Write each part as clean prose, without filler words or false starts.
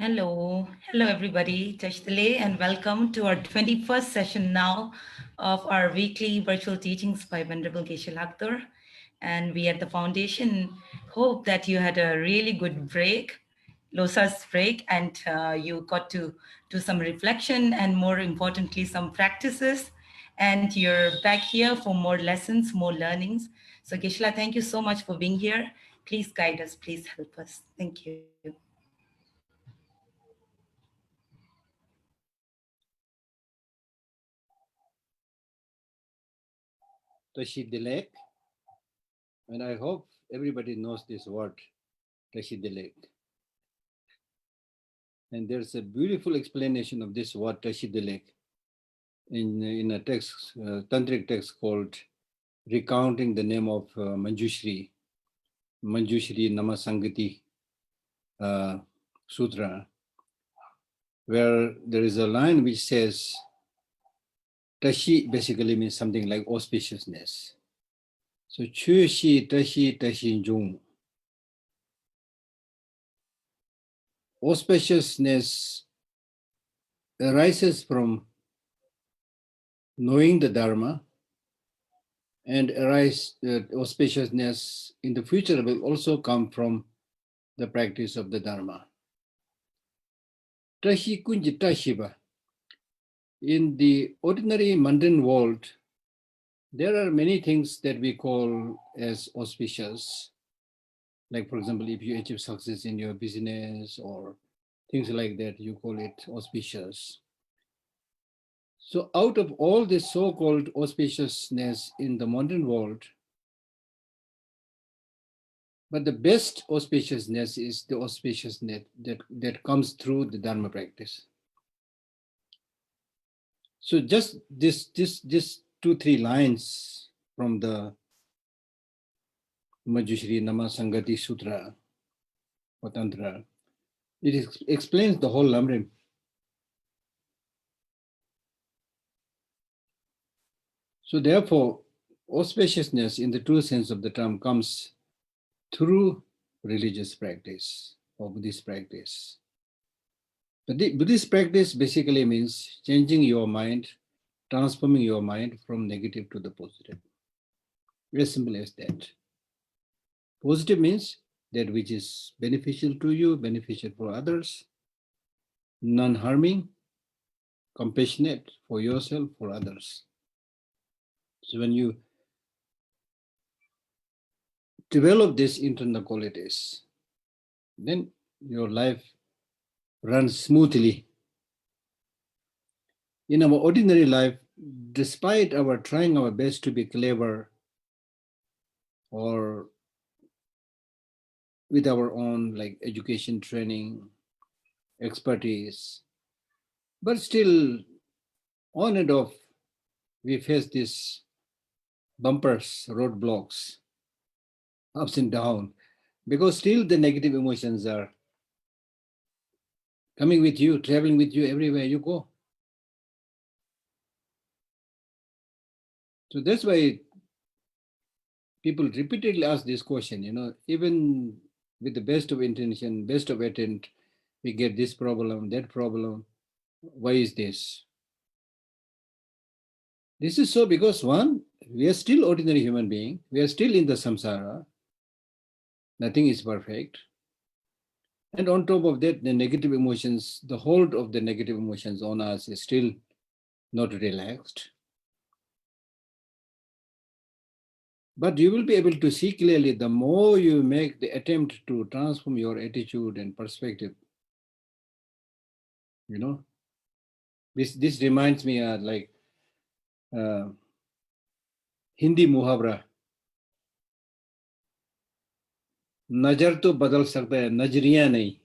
Hello everybody, Tashdale, and welcome to our 21st session now of our weekly virtual teachings by Venerable Geshe Lhakdor. And we at the foundation hope that you had a really good break, Losa's break, and you got to do some reflection and more importantly, some practices. And you're back here for more lessons, more learnings. So Geshe-la, thank you so much for being here. Please guide us, please help us. Thank you. Tashidilek, and I hope everybody knows this word, Tashidilek. And there's a beautiful explanation of this word, Tashidilek, in a text, Tantric text called Recounting the Name of Manjushri Namasangati Sutra, where there is a line which says, Tashi basically means something like auspiciousness. So, Chushi Tashi Tashi Jung. Auspiciousness arises from knowing the Dharma, and auspiciousness in the future will also come from the practice of the Dharma. Tashi kunji tashiba. In the ordinary mundane world, there are many things that we call as auspicious. Like, for example, if you achieve success in your business or things like that, you call it auspicious. So out of all this so-called auspiciousness in the modern world, but the best auspiciousness is the auspiciousness that comes through the Dharma practice. So just this 2-3 lines from the Manjushri Namasangati Sutra or Tantra, it explains the whole Lamrim. So therefore, auspiciousness in the true sense of the term comes through religious practice or Buddhist practice. But the Buddhist practice basically means changing your mind, transforming your mind from negative to the positive. As simple as that. Positive means that which is beneficial to you, beneficial for others, non-harming, compassionate for yourself, for others. So when you develop these internal qualities, then your life runs smoothly. In our ordinary life, despite our trying our best to be clever or with our own like education, training, expertise, but still on and off, we face these bumpers, roadblocks, ups and downs, because still the negative emotions are coming with you, traveling with you everywhere you go. So that's why people repeatedly ask this question, even with the best of intention, best of intent, we get this problem, that problem. Why is this? This is so because one, we are still ordinary human being. We are still in the samsara. Nothing is perfect. And on top of that, the negative emotions, the hold of the negative emotions on us is still not relaxed. But you will be able to see clearly the more you make the attempt to transform your attitude and perspective. This reminds me like Hindi muhavra. Najar to badal sakta hai, najriya nahi.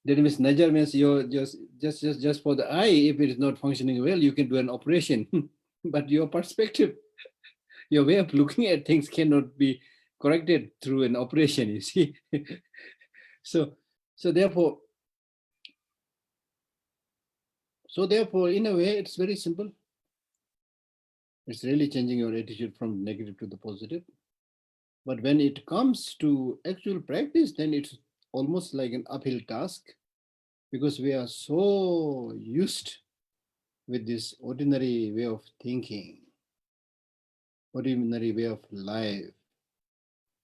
That means najar means you just for the eye, if it is not functioning well, you can do an operation. But your perspective, your way of looking at things cannot be corrected through an operation, you see. So therefore, in a way, it's very simple. It's really changing your attitude from negative to the positive. But when it comes to actual practice, then it's almost like an uphill task because we are so used with this ordinary way of thinking, ordinary way of life.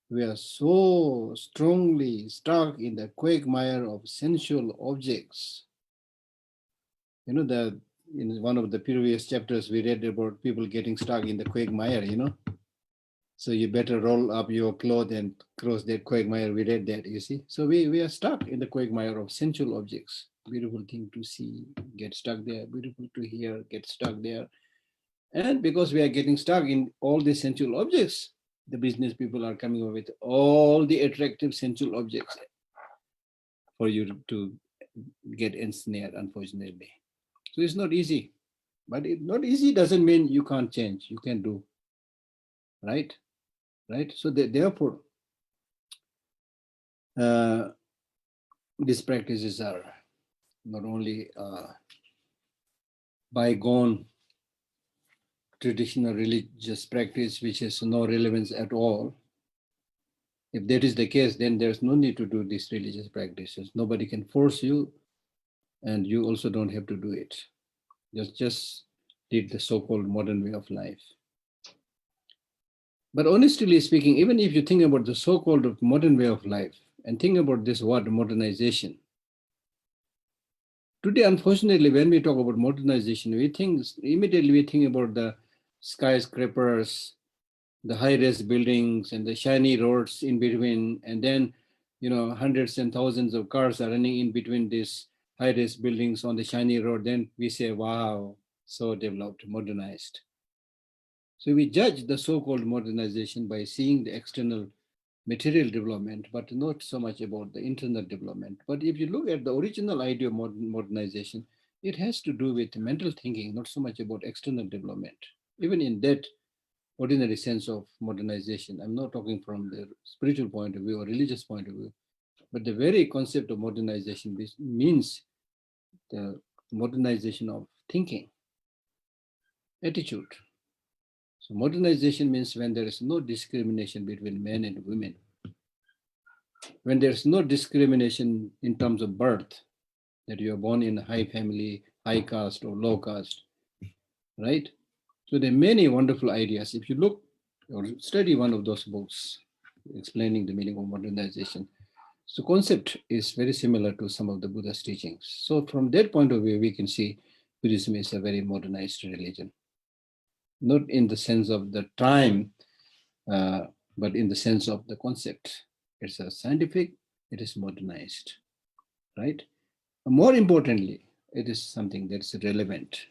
We are so strongly stuck in the quagmire of sensual objects. In one of the previous chapters, we read about people getting stuck in the quagmire, So you better roll up your cloth and cross that quagmire. We read that, you see. So we are stuck in the quagmire of sensual objects. Beautiful thing to see, get stuck there. Beautiful to hear, get stuck there. And because we are getting stuck in all these sensual objects, the business people are coming up with all the attractive sensual objects for you to get ensnared, unfortunately. So it's not easy. But not easy doesn't mean you can't change. You can do, right? So therefore, these practices are not only bygone traditional religious practice, which has no relevance at all. If that is the case, then there's no need to do these religious practices. Nobody can force you, and you also don't have to do it. Just lead the so-called modern way of life. But honestly speaking, even if you think about the so-called modern way of life and think about this word modernization, today, unfortunately, when we talk about modernization, immediately we think about the skyscrapers, the high-rise buildings, and the shiny roads in between, and then hundreds and thousands of cars are running in between these high-rise buildings on the shiny road. Then we say, "Wow, so developed, modernized." So we judge the so-called modernization by seeing the external material development, but not so much about the internal development. But if you look at the original idea of modernization, it has to do with mental thinking, not so much about external development. Even in that ordinary sense of modernization, I'm not talking from the spiritual point of view or religious point of view, but the very concept of modernization means the modernization of thinking, attitude. So modernization means when there is no discrimination between men and women, when there is no discrimination in terms of birth, that you are born in a high family, high caste or low caste, right? So there are many wonderful ideas. If you look or study one of those books explaining the meaning of modernization, so concept is very similar to some of the Buddha's teachings. So from that point of view, we can see Buddhism is a very modernized religion, not in the sense of the time, but in the sense of the concept. It's a scientific, it is modernized, right? More importantly, it is something that's relevant.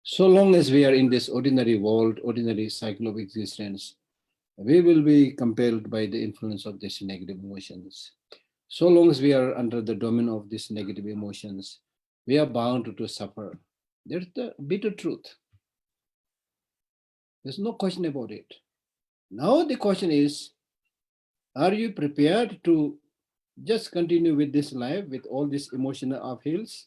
So long as we are in this ordinary world, ordinary cycle of existence, we will be compelled by the influence of these negative emotions. So long as we are under the domain of these negative emotions, we are bound to suffer. That's the bitter truth. There's no question about it. Now the question is, are you prepared to just continue with this life with all these emotional uphills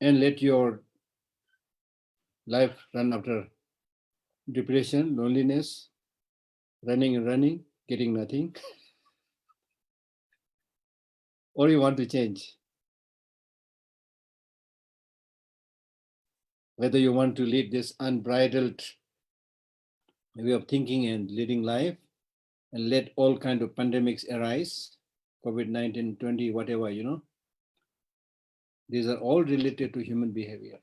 and let your life run after depression, loneliness, running and running, getting nothing? Or you want to change? Whether you want to lead this unbridled way of thinking and leading life and let all kind of pandemics arise, COVID-19, 20, whatever, these are all related to human behavior.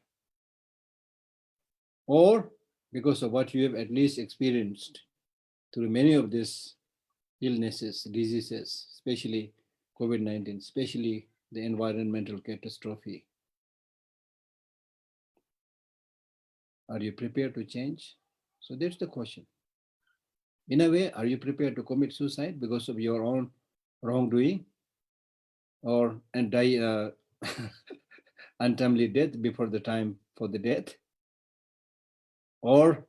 Or because of what you have at least experienced through many of these illnesses, diseases, especially COVID-19, especially the environmental catastrophe. Are you prepared to change? So that's the question. In a way, are you prepared to commit suicide because of your own wrongdoing and die untimely death before the time for the death? Or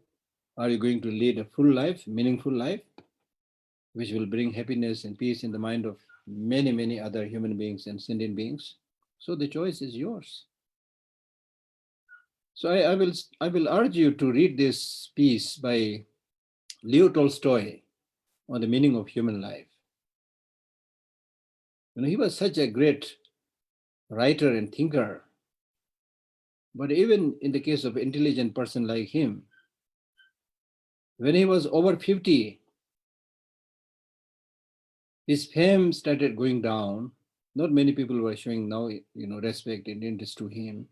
are you going to lead a full life, meaningful life, which will bring happiness and peace in the mind of many, many other human beings and sentient beings? So the choice is yours. So I will urge you to read this piece by Leo Tolstoy on the meaning of human life. He was such a great writer and thinker. But even in the case of an intelligent person like him, when he was over 50, his fame started going down. Not many people were showing now, respect and interest to him.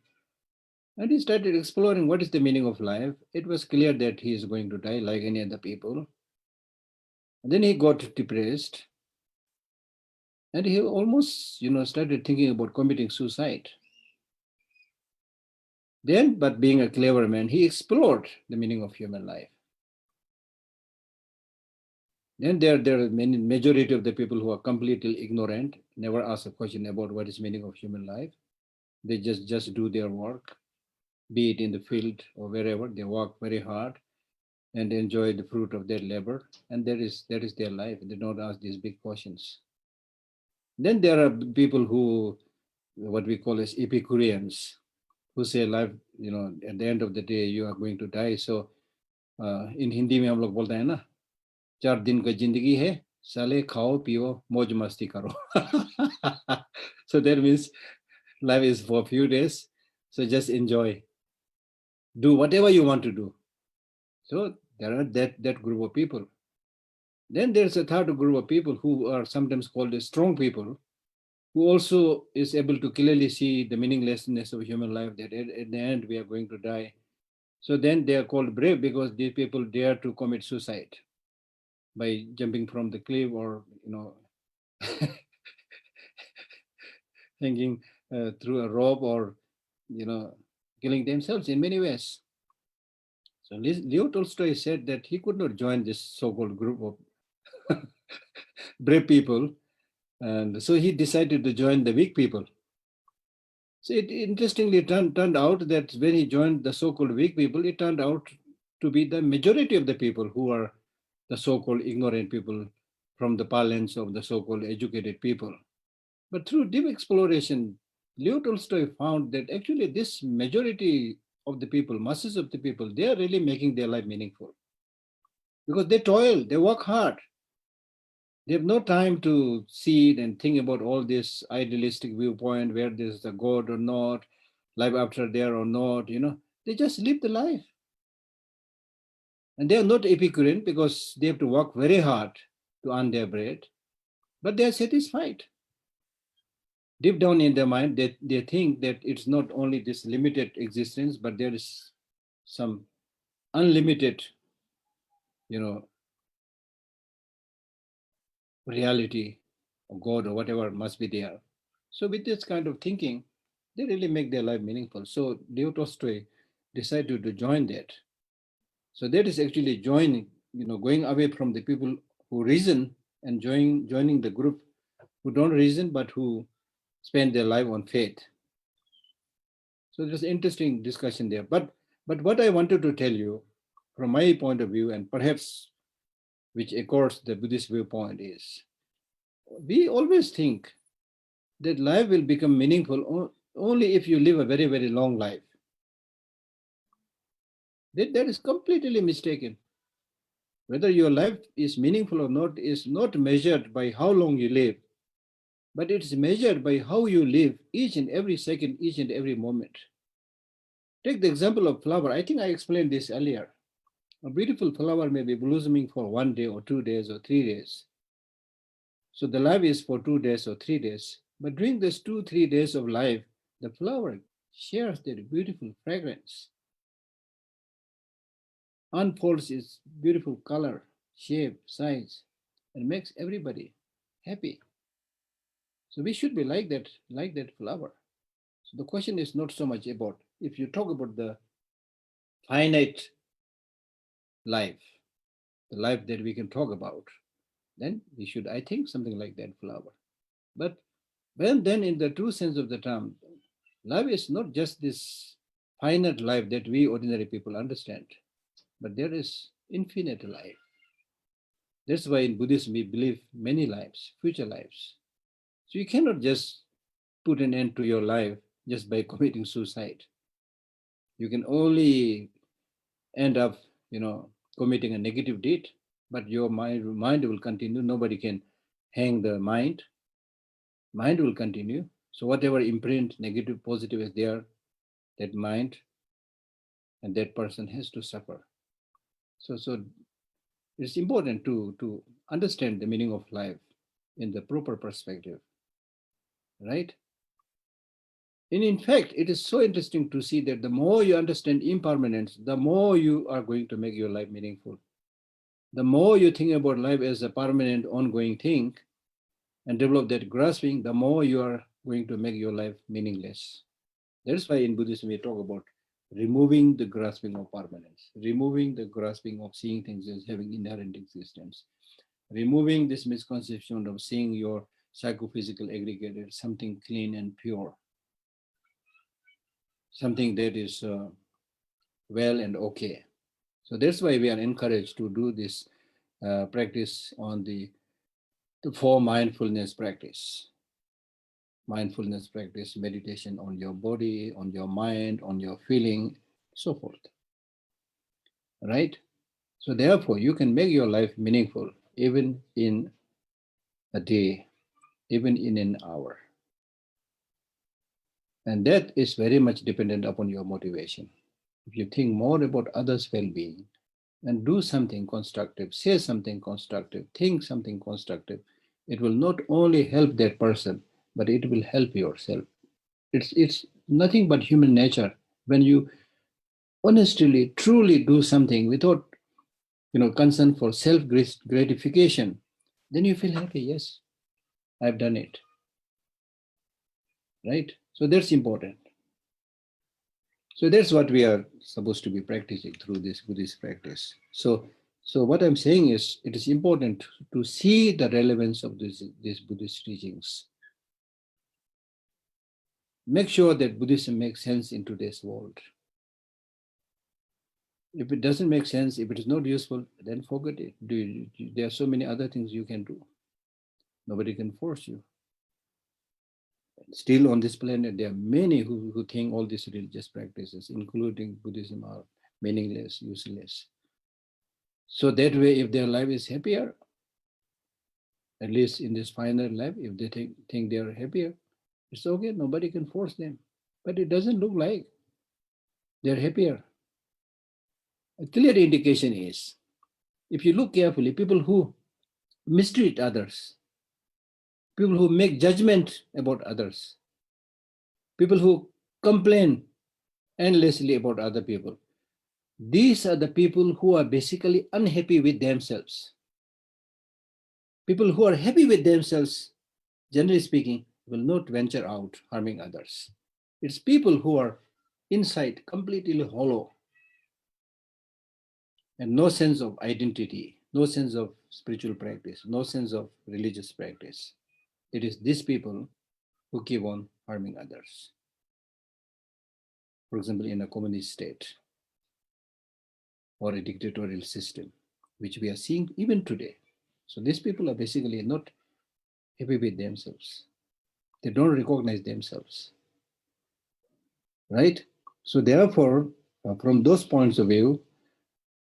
And he started exploring what is the meaning of life. It was clear that he is going to die like any other people. And then he got depressed. And he almost, started thinking about committing suicide. Then, but being a clever man, he explored the meaning of human life. Then there are many majority of the people who are completely ignorant, never ask a question about what is meaning of human life. They just do their work, be it in the field or wherever. They work very hard and enjoy the fruit of their labor, and that is their life. They don't ask these big questions. Then there are people who, what we call as Epicureans, who say life, at the end of the day you are going to die. So in Hindi में हम लोग बोलते हैं ना, 4 दिन का जिंदगी है, साले खाओ पियो मौज मस्ती करो. So that means life is for a few days, so just enjoy, do whatever you want to do. So there are that group of people. Then there's a third group of people who are sometimes called the strong people, who also is able to clearly see the meaninglessness of human life, that at the end we are going to die. So then they are called brave because these people dare to commit suicide by jumping from the cliff or, hanging through a rope or, killing themselves in many ways. So Leo Tolstoy said that he could not join this so-called group of brave people. And so he decided to join the weak people. So it interestingly turned out that when he joined the so-called weak people, it turned out to be the majority of the people who are the so-called ignorant people from the parlance of the so-called educated people. But through deep exploration, Leo Tolstoy found that actually this majority of the people, masses of the people, they are really making their life meaningful because they toil, they work hard. They have no time to see it and think about all this idealistic viewpoint where there's a God or not, life after there or not, They just live the life. And they are not Epicurean because they have to work very hard to earn their bread, but they are satisfied. Deep down in their mind, they think that it's not only this limited existence, but there is some unlimited, you know, reality or God or whatever must be there. So with this kind of thinking, they really make their life meaningful. So Leo Tolstoy decided to join that. So that is actually joining, going away from the people who reason and joining the group who don't reason but who spend their life on faith. So there's an interesting discussion there. But what I wanted to tell you from my point of view, and perhaps which accords the Buddhist viewpoint, is we always think that life will become meaningful only if you live a very, very long life. That is completely mistaken. Whether your life is meaningful or not is not measured by how long you live, but it is measured by how you live each and every second, each and every moment. Take the example of flower. I think I explained this earlier. A beautiful flower may be blossoming for 1 day or 2 days or 3 days. So the life is for 2 days or 3 days. But during these 2, 3 days of life, the flower shares their beautiful fragrance, unfolds its beautiful color, shape, size, and makes everybody happy. So we should be like that flower. So the question is not so much about, if you talk about the finite life, the life that we can talk about, then we should, I think, something like that flower. But then in the true sense of the term, life is not just this finite life that we ordinary people understand, but there is infinite life. That's why in Buddhism we believe many lives, future lives. So you cannot just put an end to your life just by committing suicide. You can only end up, committing a negative deed, but your mind will continue. Nobody can hang the mind. Mind will continue. So whatever imprint, negative, positive is there, that mind and that person has to suffer. So it's important to understand the meaning of life in the proper perspective, right? And in fact, it is so interesting to see that the more you understand impermanence, the more you are going to make your life meaningful. The more you think about life as a permanent, ongoing thing and develop that grasping, the more you are going to make your life meaningless. That's why in Buddhism we talk about removing the grasping of permanence, removing the grasping of seeing things as having inherent existence, removing this misconception of seeing your psychophysical aggregate as something clean and pure, something that is well and okay. So that's why we are encouraged to do this practice on the four mindfulness practice. Mindfulness practice, meditation on your body, on your mind, on your feeling, so forth. Right? So therefore, you can make your life meaningful even in a day, even in an hour. And that is very much dependent upon your motivation. If you think more about others' well-being and do something constructive, say something constructive, think something constructive, it will not only help that person, but it will help yourself. It's nothing but human nature. When you honestly, truly do something without concern for self gratification, then you feel happy. Yes, I've done it. Right? So that's important. So that's what we are supposed to be practicing through this Buddhist practice. So what I'm saying is, it is important to see the relevance of these Buddhist teachings. Make sure that Buddhism makes sense in today's world. If it doesn't make sense, if it is not useful, then forget it. There are so many other things you can do. Nobody can force you. Still on this planet, there are many who think all these religious practices, including Buddhism, are meaningless, useless. So that way, if their life is happier, at least in this final life, if they think they are happier, it's okay, nobody can force them. But it doesn't look like they're happier. A clear indication is, if you look carefully, people who mistreat others, people who make judgment about others, people who complain endlessly about other people, these are the people who are basically unhappy with themselves. People who are happy with themselves, generally speaking, will not venture out harming others. It's people who are inside completely hollow and no sense of identity, no sense of spiritual practice, no sense of religious practice. It is these people who keep on harming others. For example, in a communist state or a dictatorial system, which we are seeing even today. So these people are basically not happy with themselves. They don't recognize themselves, right? So therefore, from those points of view,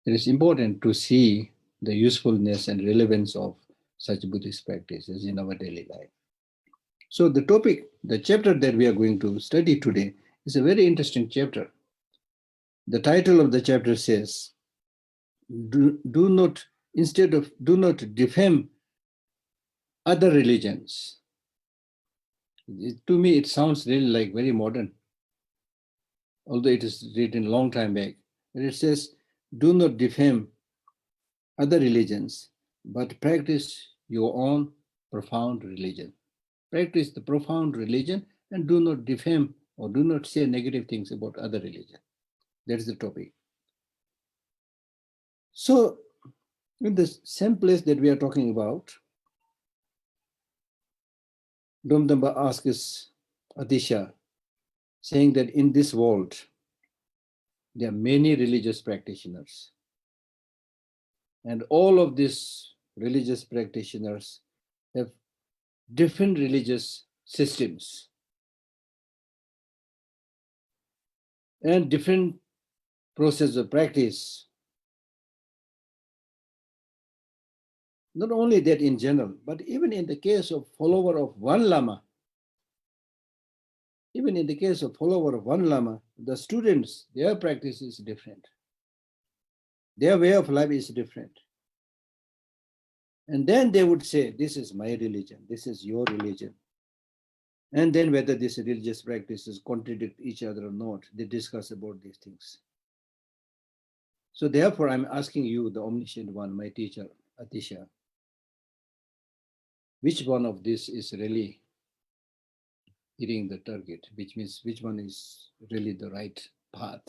it is important to see the usefulness and relevance of such Buddhist practices in our daily life. So the topic, the chapter that we are going to study today is a very interesting chapter. The title of the chapter says, do not defame other religions. To me, it sounds really like very modern, although it is written a long time back. But it says, do not defame other religions, but practice your own profound religion. Practice the profound religion and do not defame or do not say negative things about other religion. That's the topic. So, in the same place that we are talking about, Domdamba asks Atisha, saying that in this world, there are many religious practitioners. And all of these religious practitioners have different religious systems and different process of practice. Not only that in general, but even in the case of follower of one Lama, even in the case of follower of one Lama, the students, their practice is different. Their way of life is different. And then they would say, this is my religion, this is your religion. And then whether these religious practices contradict each other or not, they discuss about these things. So therefore, I'm asking you, the omniscient one, my teacher, Atisha, which one of this is really hitting the target, which means which one is really the right path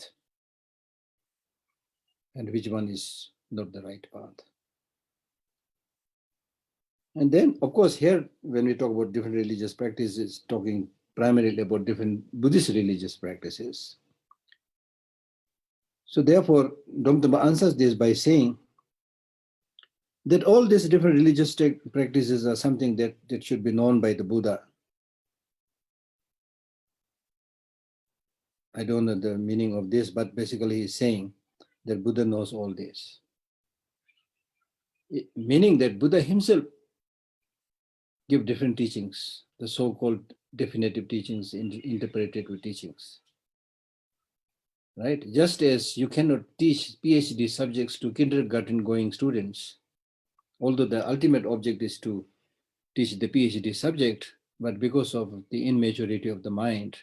and which one is not the right path. And then, of course, here, when we talk about different religious practices, talking primarily about different Buddhist religious practices. So therefore, Domtama answers this by saying that all these different religious practices are something that should be known by the Buddha. I don't know the meaning of this, but basically he's saying that Buddha knows all this. Meaning that Buddha himself give different teachings, the so-called definitive teachings, interpretative teachings. Right? Just as you cannot teach PhD subjects to kindergarten going students, although the ultimate object is to teach the PhD subject, but because of the immaturity of the mind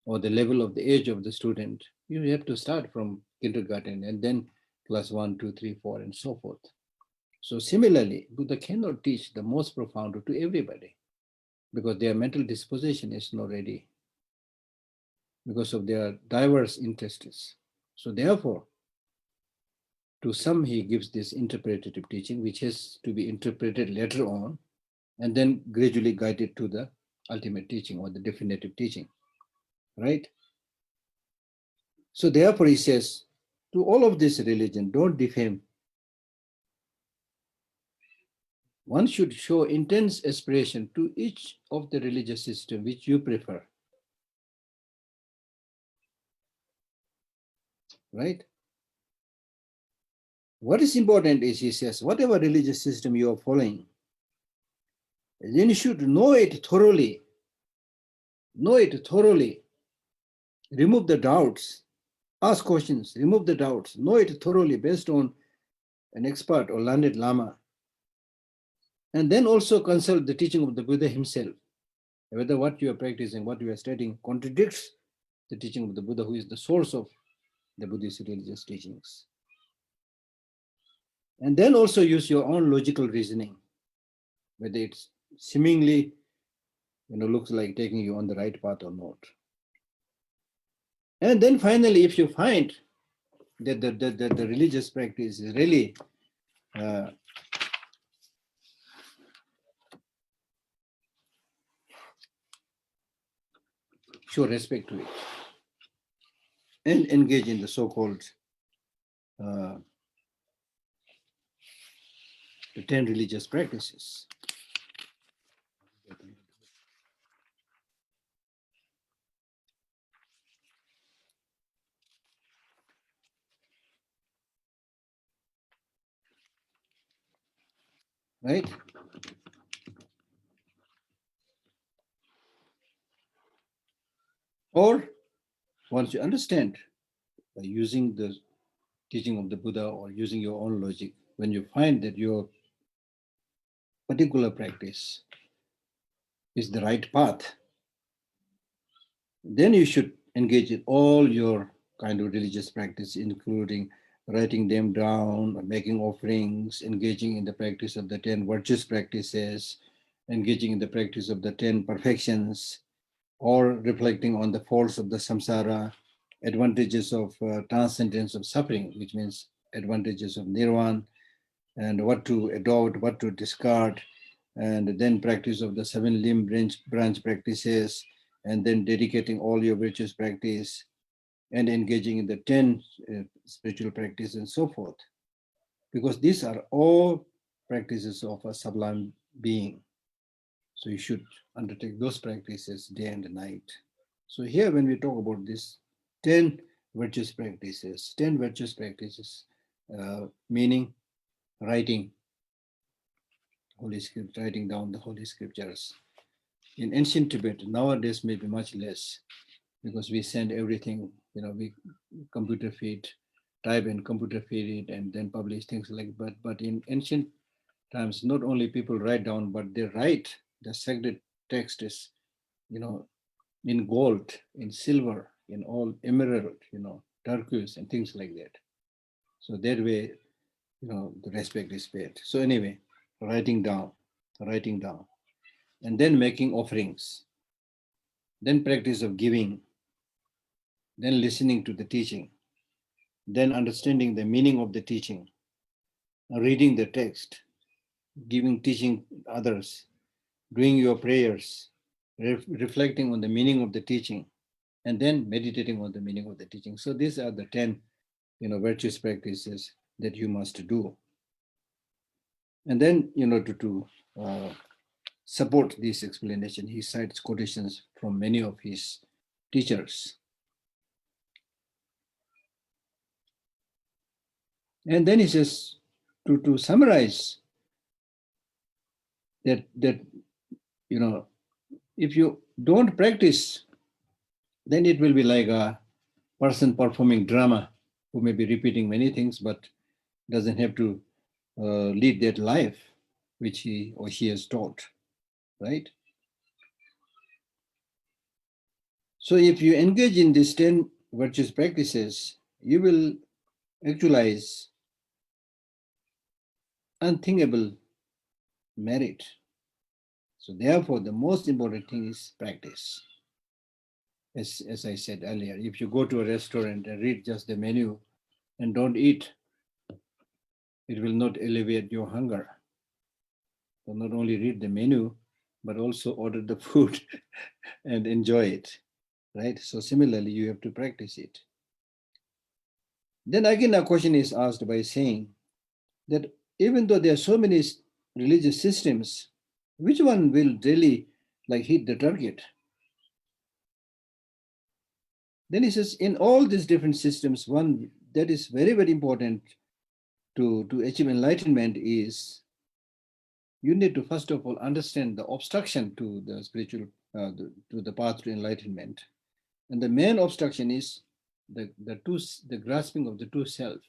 or the level of the age of the student, you have to start from kindergarten and then class 1, 2, 3, 4, and so forth. So similarly, Buddha cannot teach the most profound to everybody because their mental disposition is not ready because of their diverse interests. So therefore, to some he gives this interpretative teaching, which has to be interpreted later on, and then gradually guided to the ultimate teaching or the definitive teaching, right? So therefore he says, to all of this religion, don't defame one should show intense aspiration to each of the religious system which you prefer. Right? What is important is, he says, whatever religious system you are following, then you should know it thoroughly. Know it thoroughly. Remove the doubts. Ask questions. Remove the doubts. Know it thoroughly based on an expert or learned Lama. And then also consult the teaching of the Buddha himself. Whether what you are practicing, what you are studying contradicts the teaching of the Buddha, who is the source of the Buddhist religious teachings. And then also use your own logical reasoning, whether it's seemingly looks like taking you on the right path or not. And then finally, if you find that the religious practice is really show respect to it and engage in the so-called the 10 religious practices. Right? Or once you understand by using the teaching of the Buddha or using your own logic, when you find that your particular practice is the right path, then you should engage in all your kind of religious practice, including writing them down, making offerings, engaging in the practice of the 10 virtuous practices, engaging in the practice of the 10 perfections, or reflecting on the faults of the samsara, advantages of transcendence of suffering, which means advantages of nirvana, and what to adopt, what to discard, and then practice of the 7 limb branch practices, and then dedicating all your virtuous practice and engaging in the 10 spiritual practice and so forth. Because these are all practices of a sublime being. So you should undertake those practices day and night. So here when we talk about this 10 virtuous practices, meaning writing Holy Script, writing down the Holy Scriptures. In ancient Tibet, nowadays maybe much less, because we send everything, we computer feed, type and computer feed it, and then publish things like that. But in ancient times, not only people write down, but they write the sacred text is, in gold, in silver, in all emerald, turquoise and things like that. So that way, the respect is paid. So anyway, writing down, and then making offerings, then practice of giving, then listening to the teaching, then understanding the meaning of the teaching, reading the text, teaching others, doing your prayers, reflecting on the meaning of the teaching, and then meditating on the meaning of the teaching. So these are the 10, virtuous practices that you must do. And then, to support this explanation, he cites quotations from many of his teachers. And then he says, to summarize that, if you don't practice, then it will be like a person performing drama who may be repeating many things, but doesn't have to lead that life which he or she has taught, right? So if you engage in these 10 virtuous practices, you will actualize unthinkable merit. So therefore, the most important thing is practice. As I said earlier, if you go to a restaurant and read just the menu and don't eat, it will not alleviate your hunger. So not only read the menu, but also order the food and enjoy it, right? So similarly, you have to practice it. Then again, a question is asked by saying that even though there are so many religious systems, which one will really like hit the target? Then he says, in all these different systems, one that is very, very important to achieve enlightenment is you need to first of all understand the obstruction to the spiritual, to the path to enlightenment. And the main obstruction is the grasping of the two self,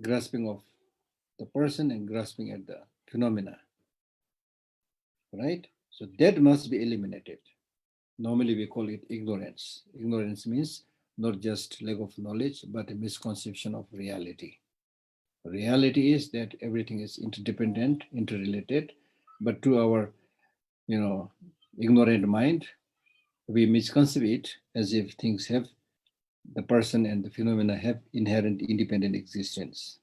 grasping of the person and grasping at the phenomena, right? So that must be eliminated. Normally we call it ignorance. Ignorance means not just lack of knowledge, but a misconception of reality. Reality is that everything is interdependent, interrelated, but to our, ignorant mind, we misconceive it as if things have, the person and the phenomena have inherent independent existence.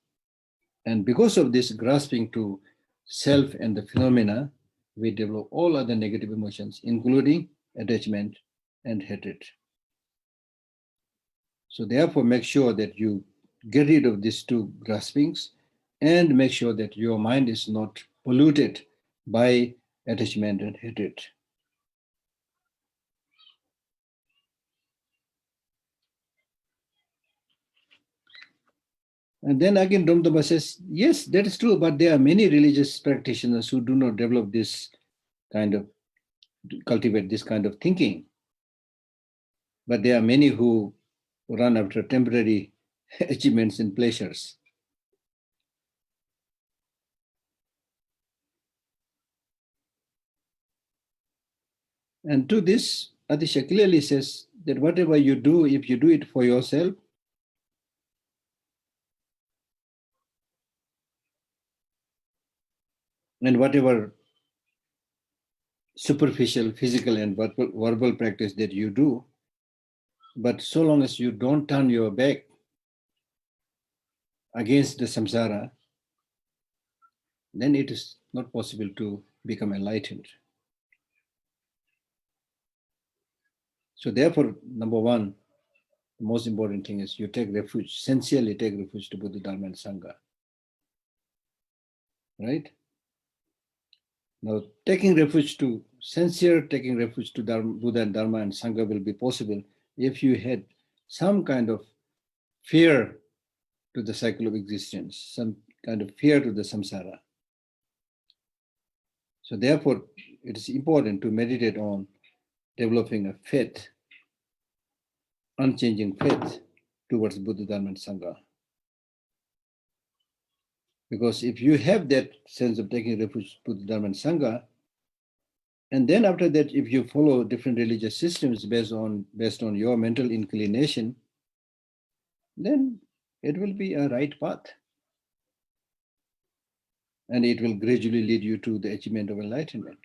And because of this grasping to self and the phenomena, we develop all other negative emotions, including attachment and hatred. So therefore, make sure that you get rid of these two graspings and make sure that your mind is not polluted by attachment and hatred. And then again, Damdama says, yes, that is true, but there are many religious practitioners who do not develop this kind of, cultivate this kind of thinking. But there are many who run after temporary achievements and pleasures. And to this, Atisha clearly says that whatever you do, if you do it for yourself, and whatever superficial, physical, and verbal practice that you do, but so long as you don't turn your back against the samsara, then it is not possible to become enlightened. So therefore, number one, the most important thing is you take refuge, sincerely take refuge to Buddha, Dharma, and Sangha. Right? Now, taking refuge to Buddha and Dharma and Sangha will be possible if you had some kind of fear to the cycle of existence, some kind of fear to the samsara. So therefore, it is important to meditate on developing a faith, unchanging faith towards Buddha, Dharma, and Sangha. Because if you have that sense of taking refuge to Buddha, Dharma, and Sangha, and then after that, if you follow different religious systems based on your mental inclination, then it will be a right path. And it will gradually lead you to the achievement of enlightenment.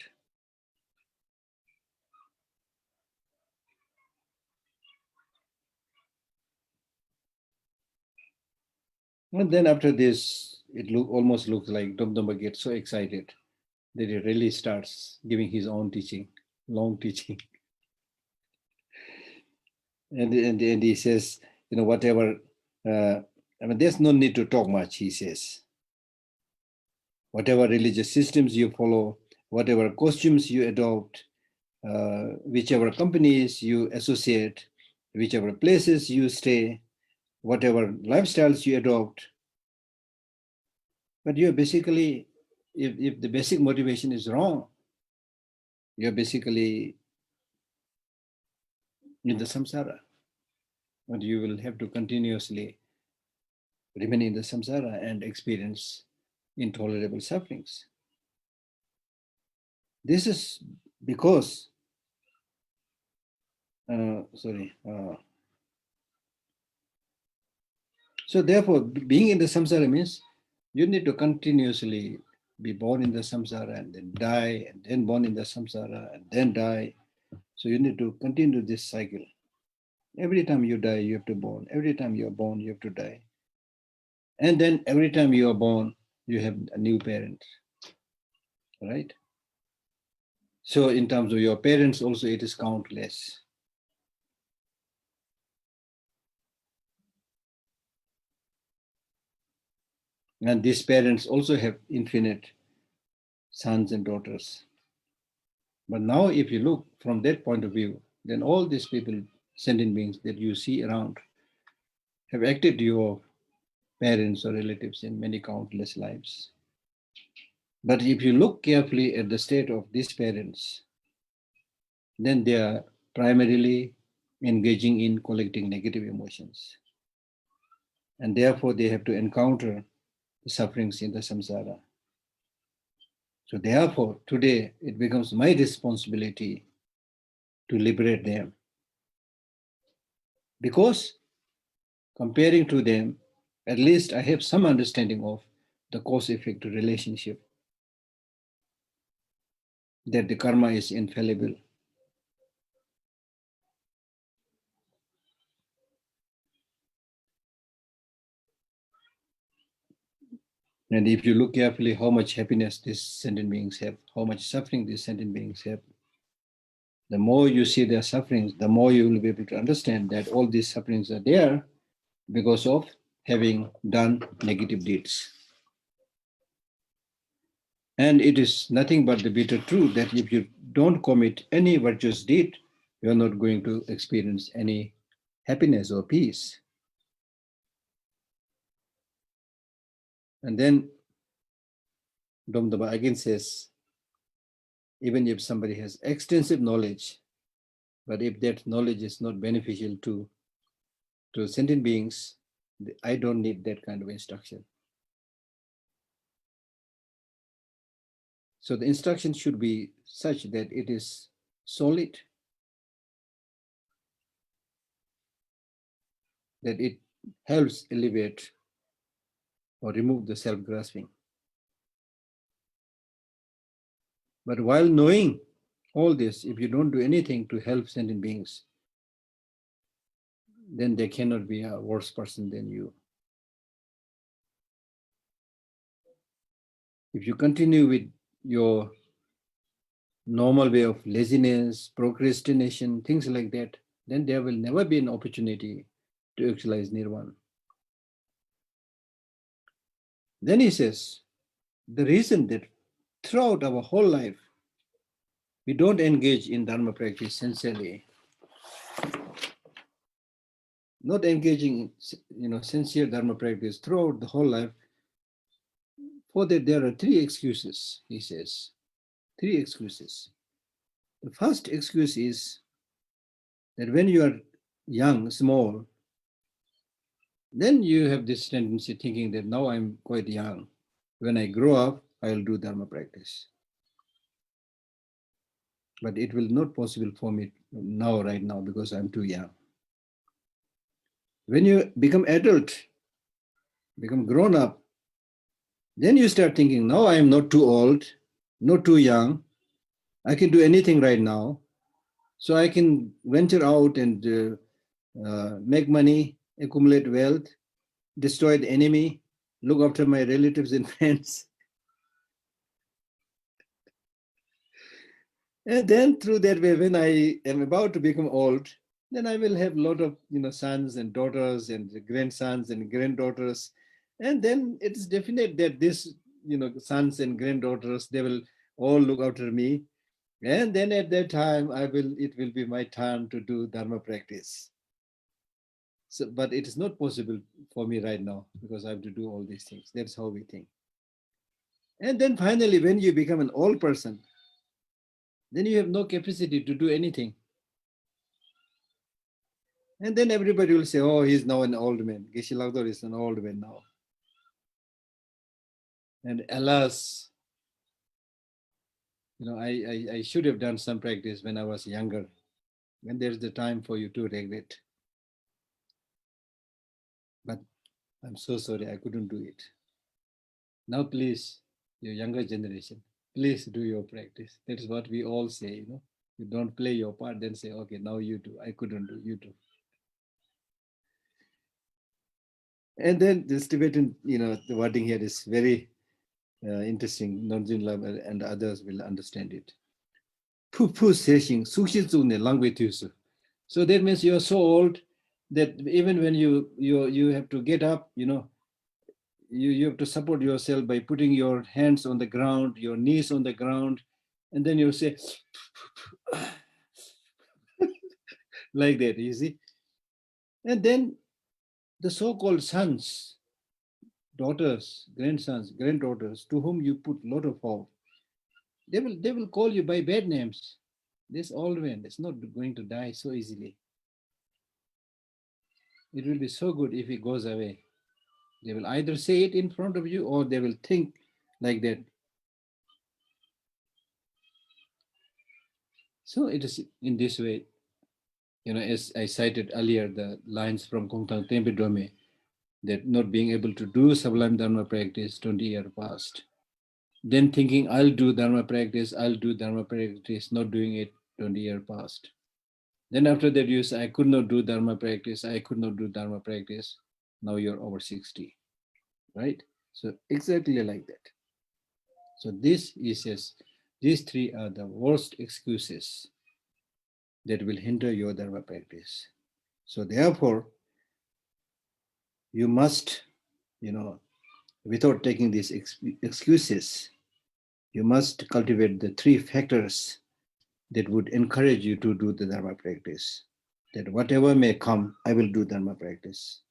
And then after this, it almost looks like Damdama gets so excited that he really starts giving his own teaching, long teaching. And he says, whatever, there's no need to talk much, he says. Whatever religious systems you follow, whatever costumes you adopt, whichever companies you associate, whichever places you stay, whatever lifestyles you adopt, but you're basically, if the basic motivation is wrong, you're basically in the samsara. And you will have to continuously remain in the samsara and experience intolerable sufferings. This is because, so therefore, being in the samsara means you need to continuously be born in the samsara and then die, and then born in the samsara and then die. So you need to continue this cycle. Every time you die, you have to born. Every time you are born, you have to die. And then every time you are born, you have a new parent, right? So in terms of your parents also, it is countless. And these parents also have infinite sons and daughters. But now if you look from that point of view, then all these people, sentient beings that you see around, have acted your parents or relatives in many countless lives. But if you look carefully at the state of these parents, then they are primarily engaging in collecting negative emotions. And therefore they have to encounter the sufferings in the samsara. So therefore, today it becomes my responsibility to liberate them. Because comparing to them, at least I have some understanding of the cause-effect relationship, that the karma is infallible. And if you look carefully how much happiness these sentient beings have, how much suffering these sentient beings have, the more you see their sufferings, the more you will be able to understand that all these sufferings are there because of having done negative deeds. And it is nothing but the bitter truth that if you don't commit any virtuous deed, you're not going to experience any happiness or peace. And then Domdaba again says, even if somebody has extensive knowledge, but if that knowledge is not beneficial to sentient beings, I don't need that kind of instruction. So the instruction should be such that it is solid, that it helps elevate or remove the self-grasping. But while knowing all this, if you don't do anything to help sentient beings, then they cannot be a worse person than you. If you continue with your normal way of laziness, procrastination, things like that, then there will never be an opportunity to actualize nirvana. Then he says, the reason that throughout our whole life, we don't engage in Dharma practice sincerely, not engaging in sincere Dharma practice throughout the whole life, for that there are three excuses, he says. Three excuses. The first excuse is that when you are young, small, then you have this tendency thinking that now I'm quite young. When I grow up, I'll do Dharma practice. But it will not possible for me now, right now, because I'm too young. When you become adult, become grown up, then you start thinking, now I am not too old, not too young. I can do anything right now. So I can venture out and make money, accumulate wealth, destroy the enemy, look after my relatives and friends. And then through that way, when I am about to become old, then I will have a lot of sons and daughters and grandsons and granddaughters. And then it's definite that this sons and granddaughters, they will all look after me. And then at that time, it will be my turn to do Dharma practice. So, but it is not possible for me right now because I have to do all these things. That's how we think. And then finally, when you become an old person, then you have no capacity to do anything. And then everybody will say, oh, he's now an old man. Geshe Lhakdor is an old man now. And alas, I should have done some practice when I was younger. When there's the time for you to regret. But I'm so sorry, I couldn't do it. Now, please, your younger generation, please do your practice. That's what we all say, You don't play your part, then say, okay, now you do. I couldn't do, you do. And then this Tibetan, the wording here is very interesting. Nonjun Lama and others will understand it. Pu seshing, sushizune langwe. So that means you're so old that even when you have to get up, you have to support yourself by putting your hands on the ground, your knees on the ground, and then you say, like that, you see. And then the so-called sons, daughters, grandsons, granddaughters, to whom you put a lot of hope, they will call you by bad names. This old man is not going to die so easily. It will be so good if he goes away. They will either say it in front of you or they will think like that. So it is in this way, as I cited earlier, the lines from Kongtang Tempe Dome, that not being able to do sublime Dharma practice 20 years past. Then thinking, I'll do Dharma practice, not doing it 20 years past. Then after that, you say, I could not do Dharma practice. Now you're over 60, right? So exactly like that. So these three are the worst excuses that will hinder your Dharma practice. So therefore, you must, without taking these excuses, you must cultivate the three factors that would encourage you to do the Dharma practice. That whatever may come, I will do Dharma practice.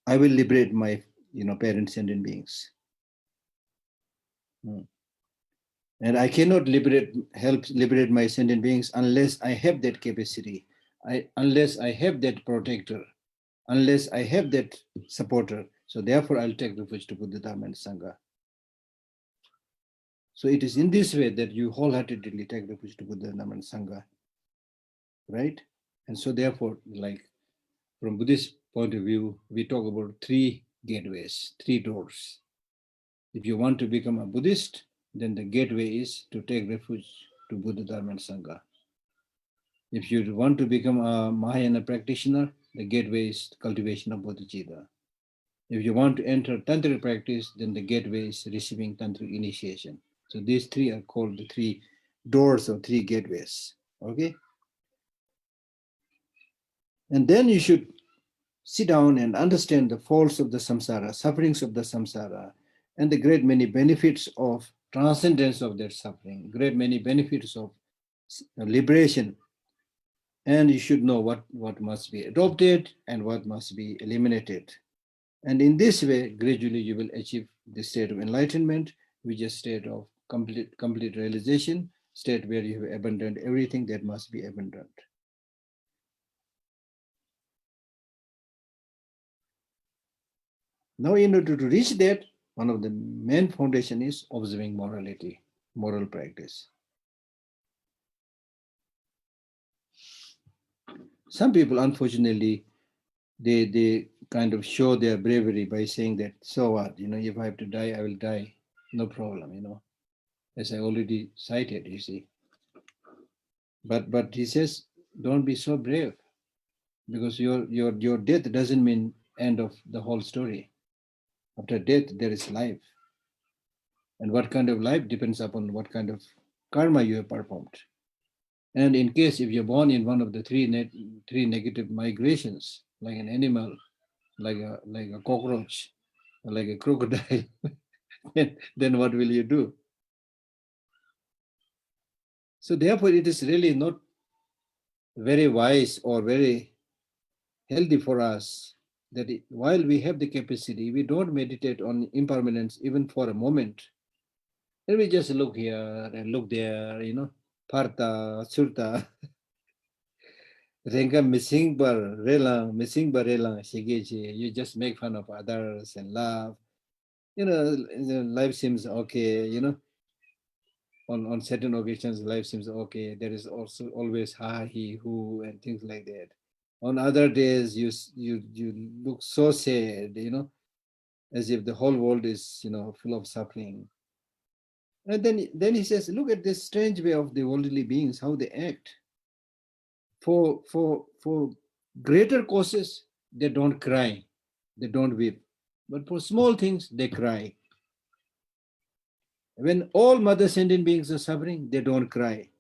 I will liberate my, parents and beings. And I cannot help liberate my sentient beings unless I have that capacity, unless I have that protector, unless I have that supporter. So therefore, I'll take refuge to Buddha, Dharma, and Sangha. So it is in this way that you wholeheartedly take refuge to Buddha, Dharma, and Sangha, right? And so therefore, like from Buddhist point of view, we talk about three gateways, three doors. If you want to become a Buddhist, then the gateway is to take refuge to Buddha, Dharma, and Sangha. If you want to become a Mahayana practitioner, the gateway is cultivation of bodhicitta. If you want to enter Tantric practice, then the gateway is receiving Tantric Initiation. So these three are called the three doors or three gateways, okay? And then you should sit down and understand the faults of the samsara, sufferings of the samsara, and the great many benefits of transcendence of that suffering, great many benefits of liberation. And you should know what must be adopted and what must be eliminated. And in this way, gradually you will achieve the state of enlightenment, which is a state of complete realization, state where you have abandoned everything that must be abandoned. Now, in order to reach that, one of the main foundation is observing morality, moral practice. Some people, unfortunately, they kind of show their bravery by saying that, so what, if I have to die, I will die, no problem, as I already cited, you see. But he says, don't be so brave, because your death doesn't mean end of the whole story. After death, there is life. And what kind of life depends upon what kind of karma you have performed. And in case if you're born in one of the three negative migrations, like an animal, like a cockroach, or like a crocodile, then what will you do? So therefore, it is really not very wise or very healthy for us that while we have the capacity, we don't meditate on impermanence even for a moment. And we just look here and look there, Partha, Surta, Renga missing bar relang, shigechi. You just make fun of others and laugh. Life seems okay, on certain occasions, life seems okay. There is also always ha, he, who, and things like that. On other days, you look so sad, as if the whole world is, full of suffering. And then he says, look at this strange way of the worldly beings, how they act. For greater causes, they don't cry, they don't weep. But for small things, they cry. When all mother sentient beings are suffering, they don't cry.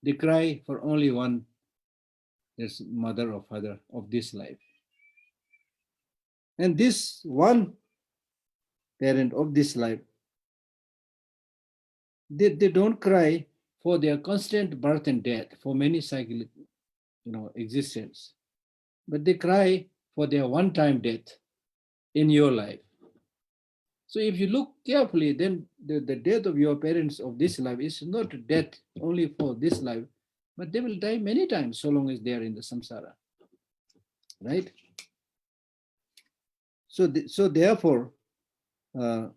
They cry for only one, that's mother or father of this life. And this one parent of this life, they don't cry for their constant birth and death, for many cyclic, existence, but they cry for their one-time death in your life. So if you look carefully, then the death of your parents of this life is not death only for this life, but they will die many times so long as they are in the samsara, right? So therefore, uh,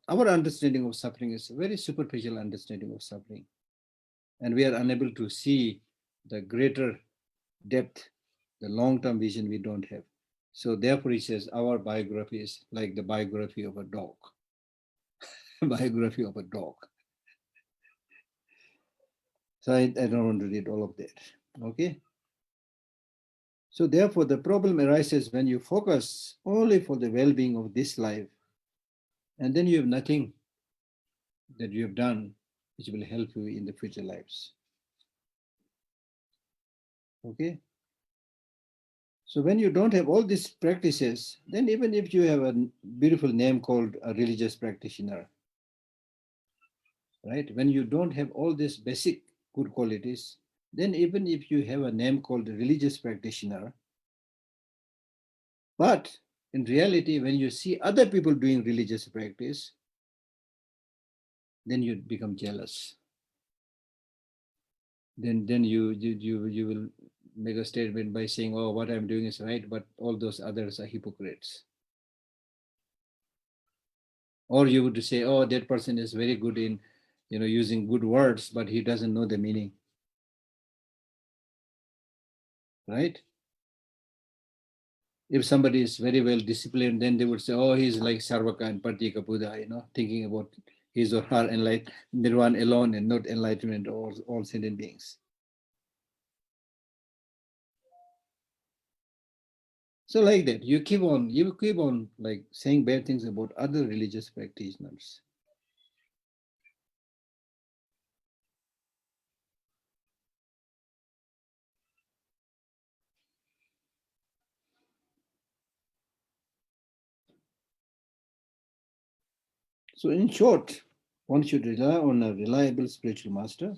our understanding of suffering is a very superficial understanding of suffering, and we are unable to see the greater depth, the long-term vision we don't have. So therefore, he says our biography is like the biography of a dog. Biography of a dog. So I don't want to read all of that. Okay. So therefore, the problem arises when you focus only for the well-being of this life, and then you have nothing that you have done which will help you in the future lives. Okay. So when you don't have all these practices, then even if you have a beautiful name called a religious practitioner, right? When you don't have all these basic good qualities, then even if you have a name called a religious practitioner, but in reality, when you see other people doing religious practice, then you become jealous. Then you will make a statement by saying, "Oh, what I'm doing is right, but all those others are hypocrites." Or you would say, "Oh, that person is very good in, using good words, but he doesn't know the meaning." Right? If somebody is very well disciplined, then they would say, "Oh, he's like Sarvaka and Partika Buddha," thinking about his or her nirvana alone and not enlightenment of all sentient beings. So like that, you keep on like saying bad things about other religious practitioners. So in short, one should rely on a reliable spiritual master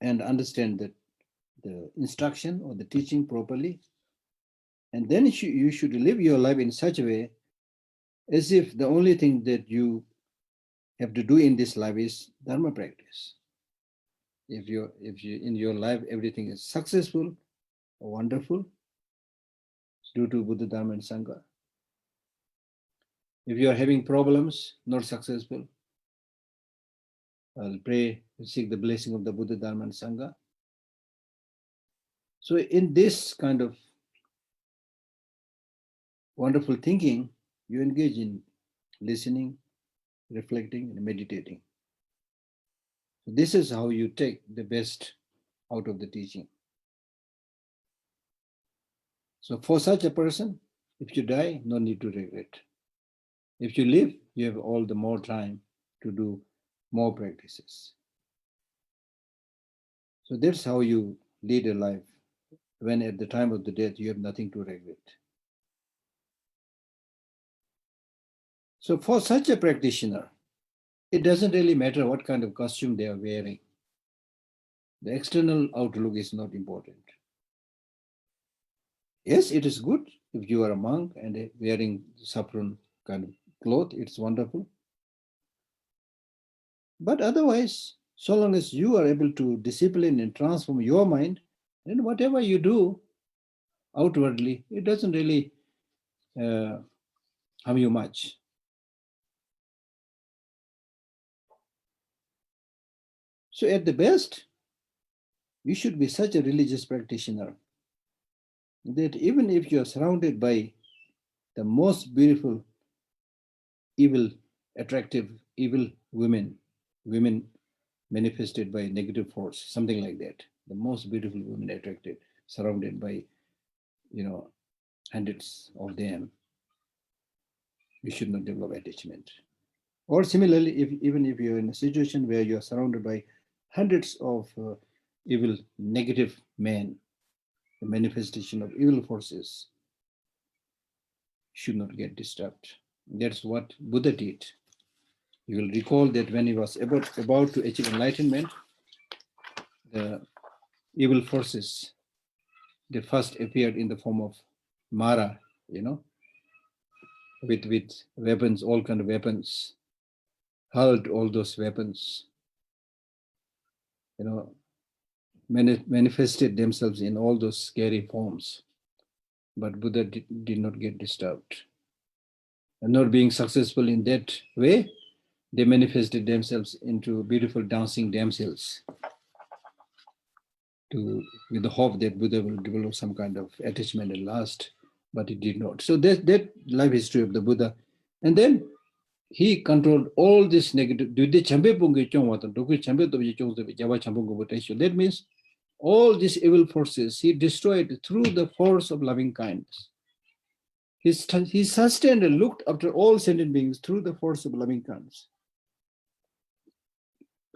and understand that the instruction or the teaching properly. And then you should live your life in such a way as if the only thing that you have to do in this life is Dharma practice. If you in your life everything is successful or wonderful, it's due to Buddha, Dharma, and Sangha. If you are having problems, not successful, I'll pray and seek the blessing of the Buddha, Dharma, and Sangha. So in this kind of wonderful thinking, you engage in listening, reflecting, and meditating. So this is how you take the best out of the teaching. So for such a person, if you die, no need to regret. If you live, you have all the more time to do more practices. So that's how you lead a life when at the time of the death you have nothing to regret. So for such a practitioner, it doesn't really matter what kind of costume they are wearing. The external outlook is not important. Yes, it is good if you are a monk and wearing saffron kind of cloth, it's wonderful. But otherwise, so long as you are able to discipline and transform your mind, then whatever you do outwardly, it doesn't really harm you much. So at the best, you should be such a religious practitioner that even if you are surrounded by the most beautiful, evil, attractive, evil women manifested by negative force, something like that. The most beautiful women attracted, surrounded by, hundreds of them. You should not develop attachment. Or similarly, even if you're in a situation where you're surrounded by hundreds of evil, negative men, the manifestation of evil forces, should not get disturbed. That's what Buddha did. You will recall that when he was about to achieve enlightenment, the evil forces, they first appeared in the form of Mara, with weapons, all kind of weapons, hurled all those weapons, manifested themselves in all those scary forms. But Buddha did not get disturbed. And not being successful in that way, they manifested themselves into beautiful dancing damsels with the hope that Buddha will develop some kind of attachment at last, but it did not. So that life history of the Buddha. And then he controlled all this negative. That means all these evil forces he destroyed through the force of loving kindness. He sustained and looked after all sentient beings through the force of loving kindness.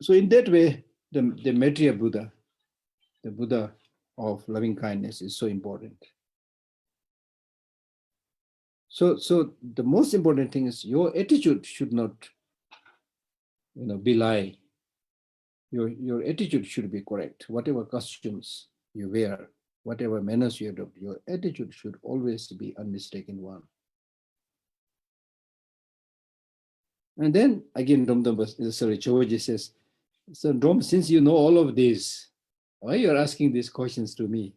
So in that way, the Maitreya Buddha, the Buddha of loving kindness, is so important. So the most important thing is your attitude should not, belie. Your attitude should be correct. Whatever costumes you wear, whatever manners you adopt, your attitude should always be unmistaken one. And then again, Choji says, so Dom, since you know all of this, why you're asking these questions to me?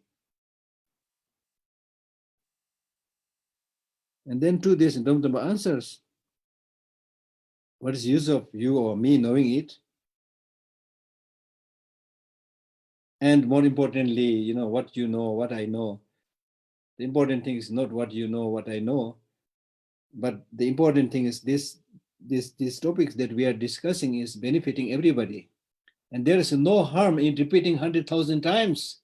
And then to this, Dom answers, what is the use of you or me knowing it? And more importantly, what you know, what I know. The important thing is not what you know, what I know, but the important thing is these topics that we are discussing is benefiting everybody. And there is no harm in repeating 100,000 times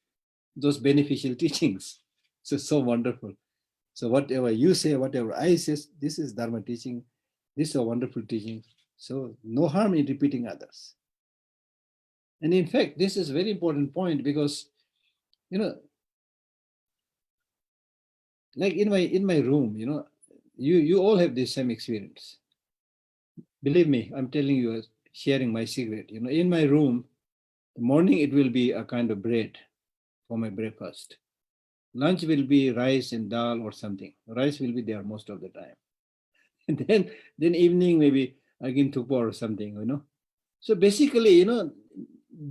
those beneficial teachings. So wonderful. So whatever you say, whatever I say, this is Dharma teaching. This is a wonderful teaching. So no harm in repeating others. And in fact, this is a very important point because, like in my room, you all have the same experience. Believe me, I'm telling you, sharing my secret. In my room, the morning it will be a kind of bread for my breakfast. Lunch will be rice and dal or something. Rice will be there most of the time. And then evening maybe again tupa or something, So basically,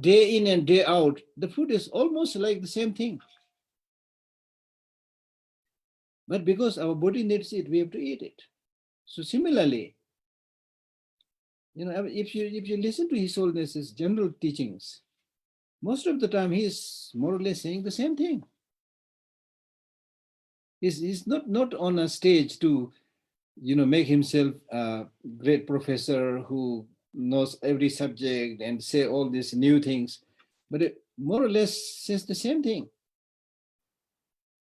day in and day out, the food is almost like the same thing. But because our body needs it, we have to eat it. So similarly, if you listen to His Holiness's general teachings, most of the time he is more or less saying the same thing. He's not on a stage to, make himself a great professor who knows every subject and say all these new things, but it more or less says the same thing.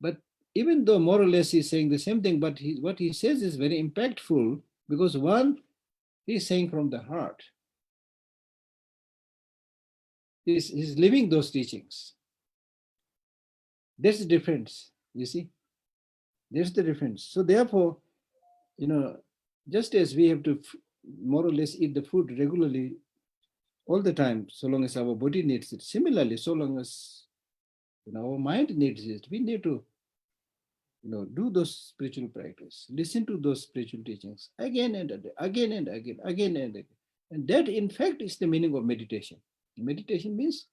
But even though more or less he's saying the same thing, but what he says is very impactful because one, he's saying from the heart. He's living those teachings. That's the difference, you see. There's the difference. So therefore, just as we have to more or less eat the food regularly all the time, so long as our body needs it. Similarly, so long as our mind needs it, we need to do those spiritual practice, listen to those spiritual teachings again and again and again, again and again. And that in fact is the meaning of meditation. Meditation means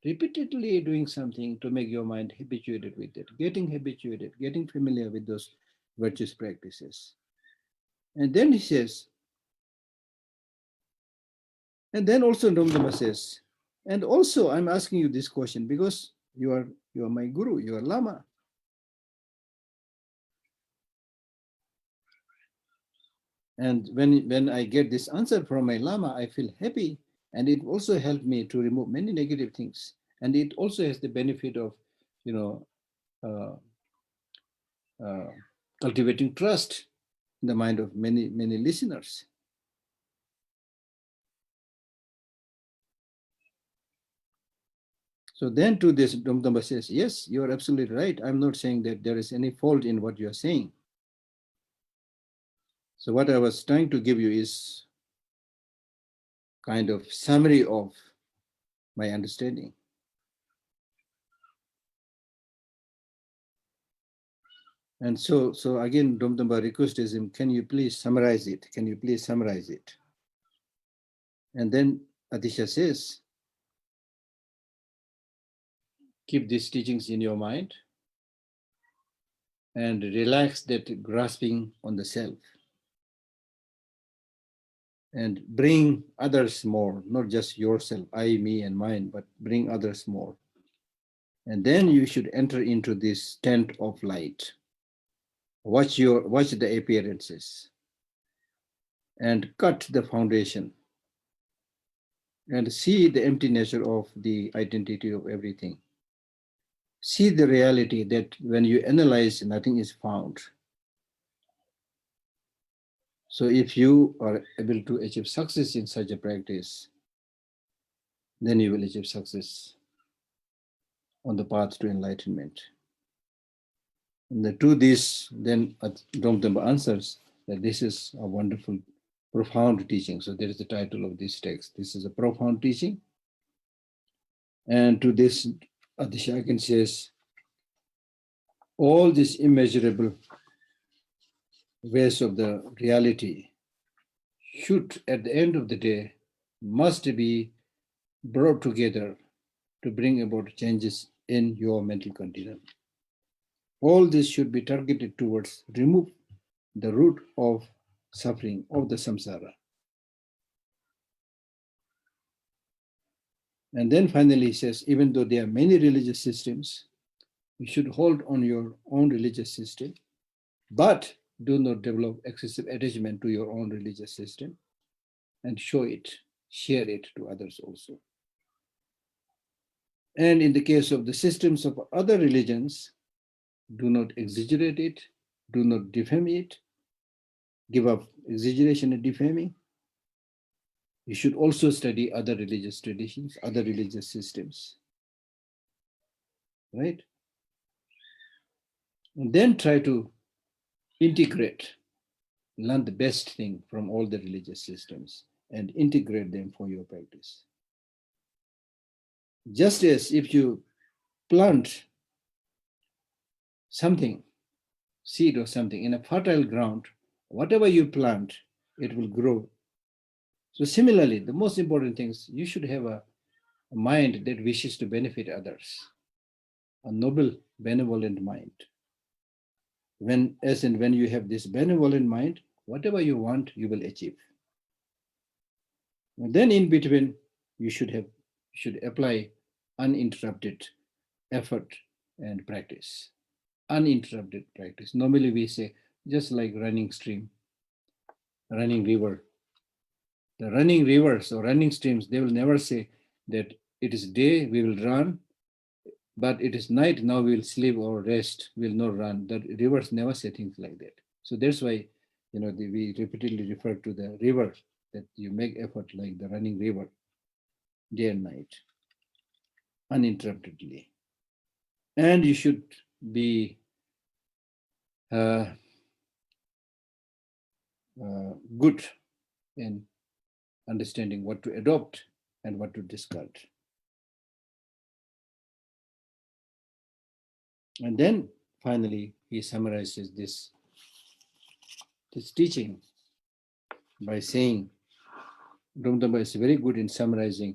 repeatedly doing something to make your mind habituated with it, getting habituated, getting familiar with those virtuous practices. And then he says, and then also Ramdama says, and also I'm asking you this question because you are my guru, you are Lama. And when I get this answer from my Lama, I feel happy. And it also helped me to remove many negative things. And it also has the benefit of, cultivating trust in the mind of many, many listeners. So then to this, Damdamba says, yes, you are absolutely right. I'm not saying that there is any fault in what you are saying. So what I was trying to give you is kind of summary of my understanding. And so again, Domdamba request is him, can you please summarize it? Can you please summarize it? And then Adisha says, keep these teachings in your mind and relax that grasping on the self. And bring others more, not just yourself, I, me, and mine, but bring others more. And then you should enter into this tent of light. Watch the appearances and cut the foundation and see the empty nature of the identity of everything. See the reality that when you analyze, nothing is found. So if you are able to achieve success in such a practice, then you will achieve success on the path to enlightenment. And to this, then Domdamba answers that this is a wonderful, profound teaching. So that is the title of this text. This is a profound teaching. And to this, Adishakin says, all these immeasurable ways of the reality should, at the end of the day, must be brought together to bring about changes in your mental continuum. All this should be targeted towards remove the root of suffering of the samsara. And then finally he says, even though there are many religious systems, you should hold on your own religious system, but do not develop excessive attachment to your own religious system and share it to others also. And in the case of the systems of other religions, do not exaggerate it, do not defame it, give up exaggeration and defaming. You should also study other religious traditions, other religious systems, right? And then try to integrate, learn the best thing from all the religious systems and integrate them for your practice. Just as if you plant something, seed or something in a fertile ground, whatever you plant, it will grow. So similarly, the most important thing is you should have a mind that wishes to benefit others, a noble, benevolent mind. When you have this benevolent mind, whatever you want, you will achieve. And then in between, you should apply uninterrupted effort and practice. Uninterrupted practice. Normally we say, just like running stream, running river. The running rivers or running streams, they will never say that it is day, we will run, but it is night, now we will sleep or rest, we will not run. The rivers never say things like that. So that's why, we repeatedly refer to the river, that you make effort like the running river, day and night, uninterruptedly. And you should be good in understanding what to adopt and what to discard. And then finally, he summarizes this teaching by saying, Domdamba is very good in summarizing,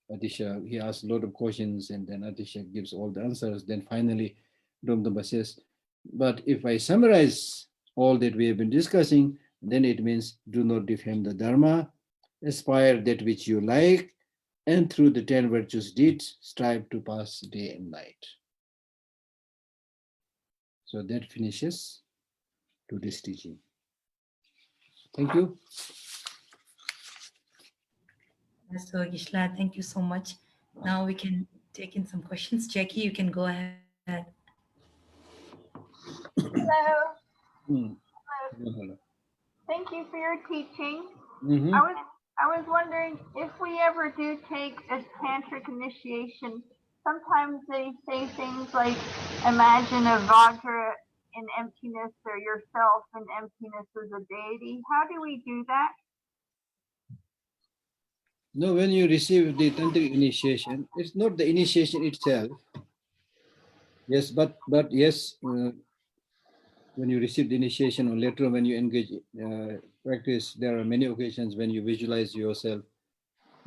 Adisha, he asks a lot of questions and then Adisha gives all the answers. Then finally, Domdamba says, but if I summarize all that we have been discussing, then it means do not defame the Dharma, aspire that which you like, and through the 10 virtuous deeds, strive to pass day and night. So that finishes today's teaching. Thank you. So Gishla, thank you so much. Now we can take in some questions. Jackie, you can go ahead. Hello. Hello. Hello. Thank you for your teaching. Mm-hmm. I was wondering if we ever do take a tantric initiation. Sometimes they say things like, imagine a Vajra in emptiness or yourself in emptiness as a deity? How do we do that? No, when you receive the Tantric initiation, it's not the initiation itself. Yes, but yes, when you receive the initiation or later when you engage practice, there are many occasions when you visualize yourself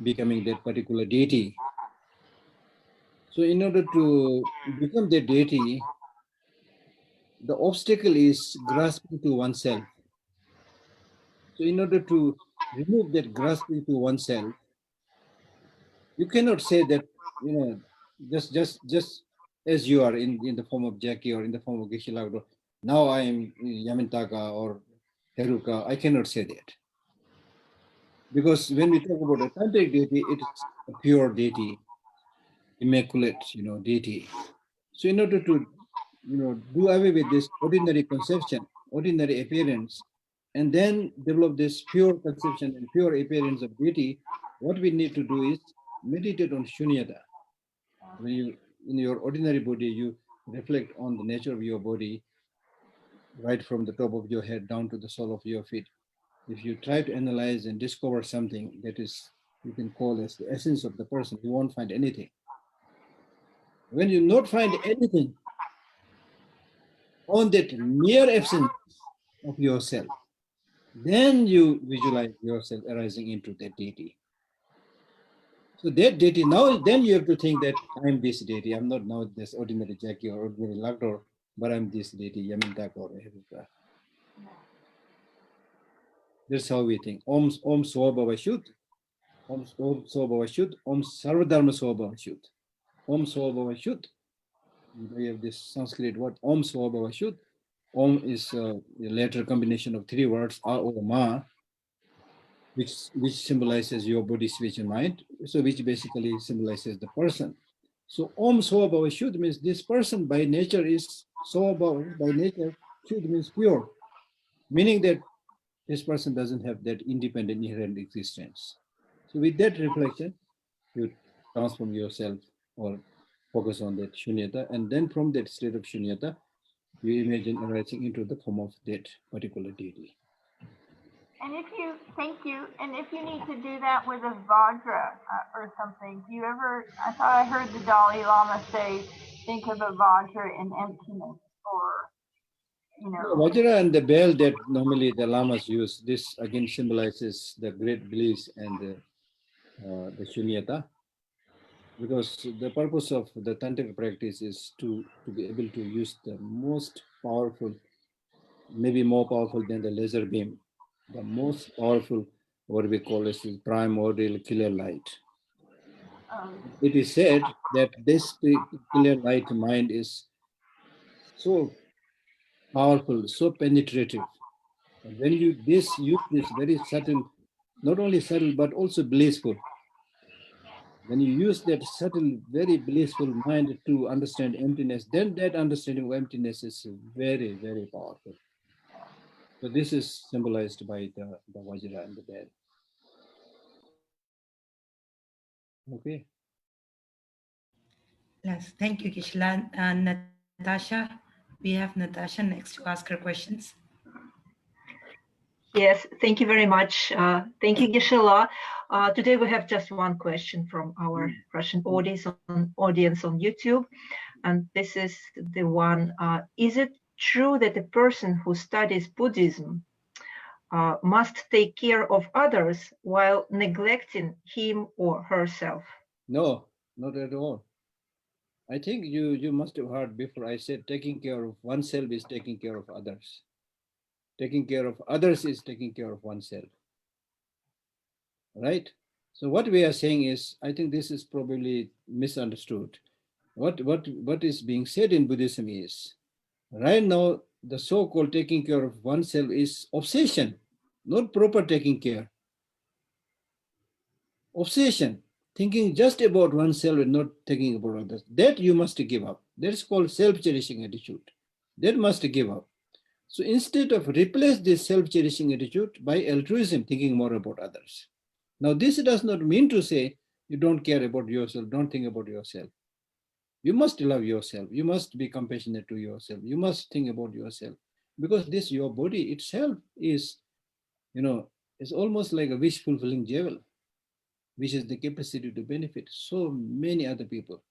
becoming that particular deity. So in order to become the deity, the obstacle is grasping to oneself. So in order to remove that grasping to oneself, you cannot say that, just as you are in the form of Jackie or in the form of Geshe Lhakdor, now I am Yamantaka or Heruka. I cannot say that. Because when we talk about a tantric deity, it's a pure deity, immaculate, deity. So in order to, do away with this ordinary conception, ordinary appearance, and then develop this pure conception and pure appearance of deity, what we need to do is meditate on Shunyata. When you, in your ordinary body, you reflect on the nature of your body, right from the top of your head down to the sole of your feet. If you try to analyze and discover something that is, you can call as the essence of the person, you won't find anything. When you not find anything on that mere absence of yourself, then you visualize yourself arising into that deity. So that deity, now then you have to think that I'm this deity. I'm not now this ordinary Jackie or ordinary Lhakdor, but I'm this deity, Yamintaka or Heruka. That's how we think. Om Swabhava Shud, Om Swabhava Shud, Om Sarvadharma Swabhava Shud. Om Swabhava Shud. We have this Sanskrit word, Om Swabhava Shud. Om is a later combination of three words, A, O, Ma, which symbolizes your body, speech, and mind. So which basically symbolizes the person. So Om Swabhava Shud means this person by nature is Swabhava, by nature, Shud means pure, meaning that this person doesn't have that independent inherent existence. So with that reflection, you transform yourself or focus on that Shunyata, and then from that state of Shunyata, you imagine arising into the form of that particular deity. And thank you, and if you need to do that with a Vajra or something, do you ever, I thought I heard the Dalai Lama say, think of a Vajra in emptiness, or, Vajra and the bell that normally the Lamas use, this again symbolizes the great bliss and the Shunyata, because the purpose of the Tantric practice is to be able to use the most powerful, maybe more powerful than the laser beam, the most powerful, what we call as primordial killer light. It is said that this clear light mind is so powerful, so penetrative. And when you use this very subtle, not only subtle, but also blissful. When you use that subtle, very blissful mind to understand emptiness, then that understanding of emptiness is very, very powerful. So this is symbolized by the Vajra and the bell. Okay. Yes, thank you, Kishla. And Natasha, we have Natasha next to ask her questions. Yes, thank you very much. Thank you, Geshe. Today we have just one question from our Russian audience on YouTube, and this is the one: is it true that a person who studies Buddhism must take care of others while neglecting him or herself? No, not at all. I think you must have heard before I said taking care of oneself is taking care of others. Taking care of others is taking care of oneself. Right? So what we are saying is, I think this is probably misunderstood. What is being said in Buddhism is, right now, the so-called taking care of oneself is obsession, not proper taking care. Obsession, thinking just about oneself and not thinking about others. That you must give up. That is called self-cherishing attitude. That must give up. So instead of replace this self-cherishing attitude by altruism, thinking more about others. Now, this does not mean to say you don't care about yourself, don't think about yourself. You must love yourself. You must be compassionate to yourself. You must think about yourself, because this, your body itself is, it's almost like a wish fulfilling jewel, which has the capacity to benefit so many other people.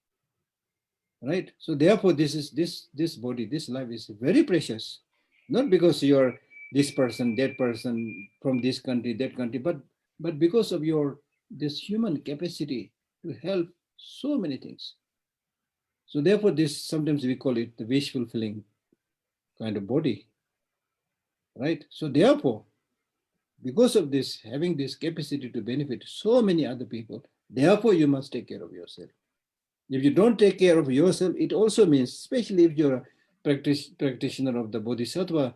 Right? So therefore, this body, this life is very precious. Not because you're this person, that person, from this country, that country, but because of your this human capacity to help so many things. So therefore, this, sometimes we call it the wish fulfilling kind of body. Right? So therefore, because of this, having this capacity to benefit so many other people, therefore you must take care of yourself. If you don't take care of yourself, it also means, especially if you're a practitioner of the Bodhisattva,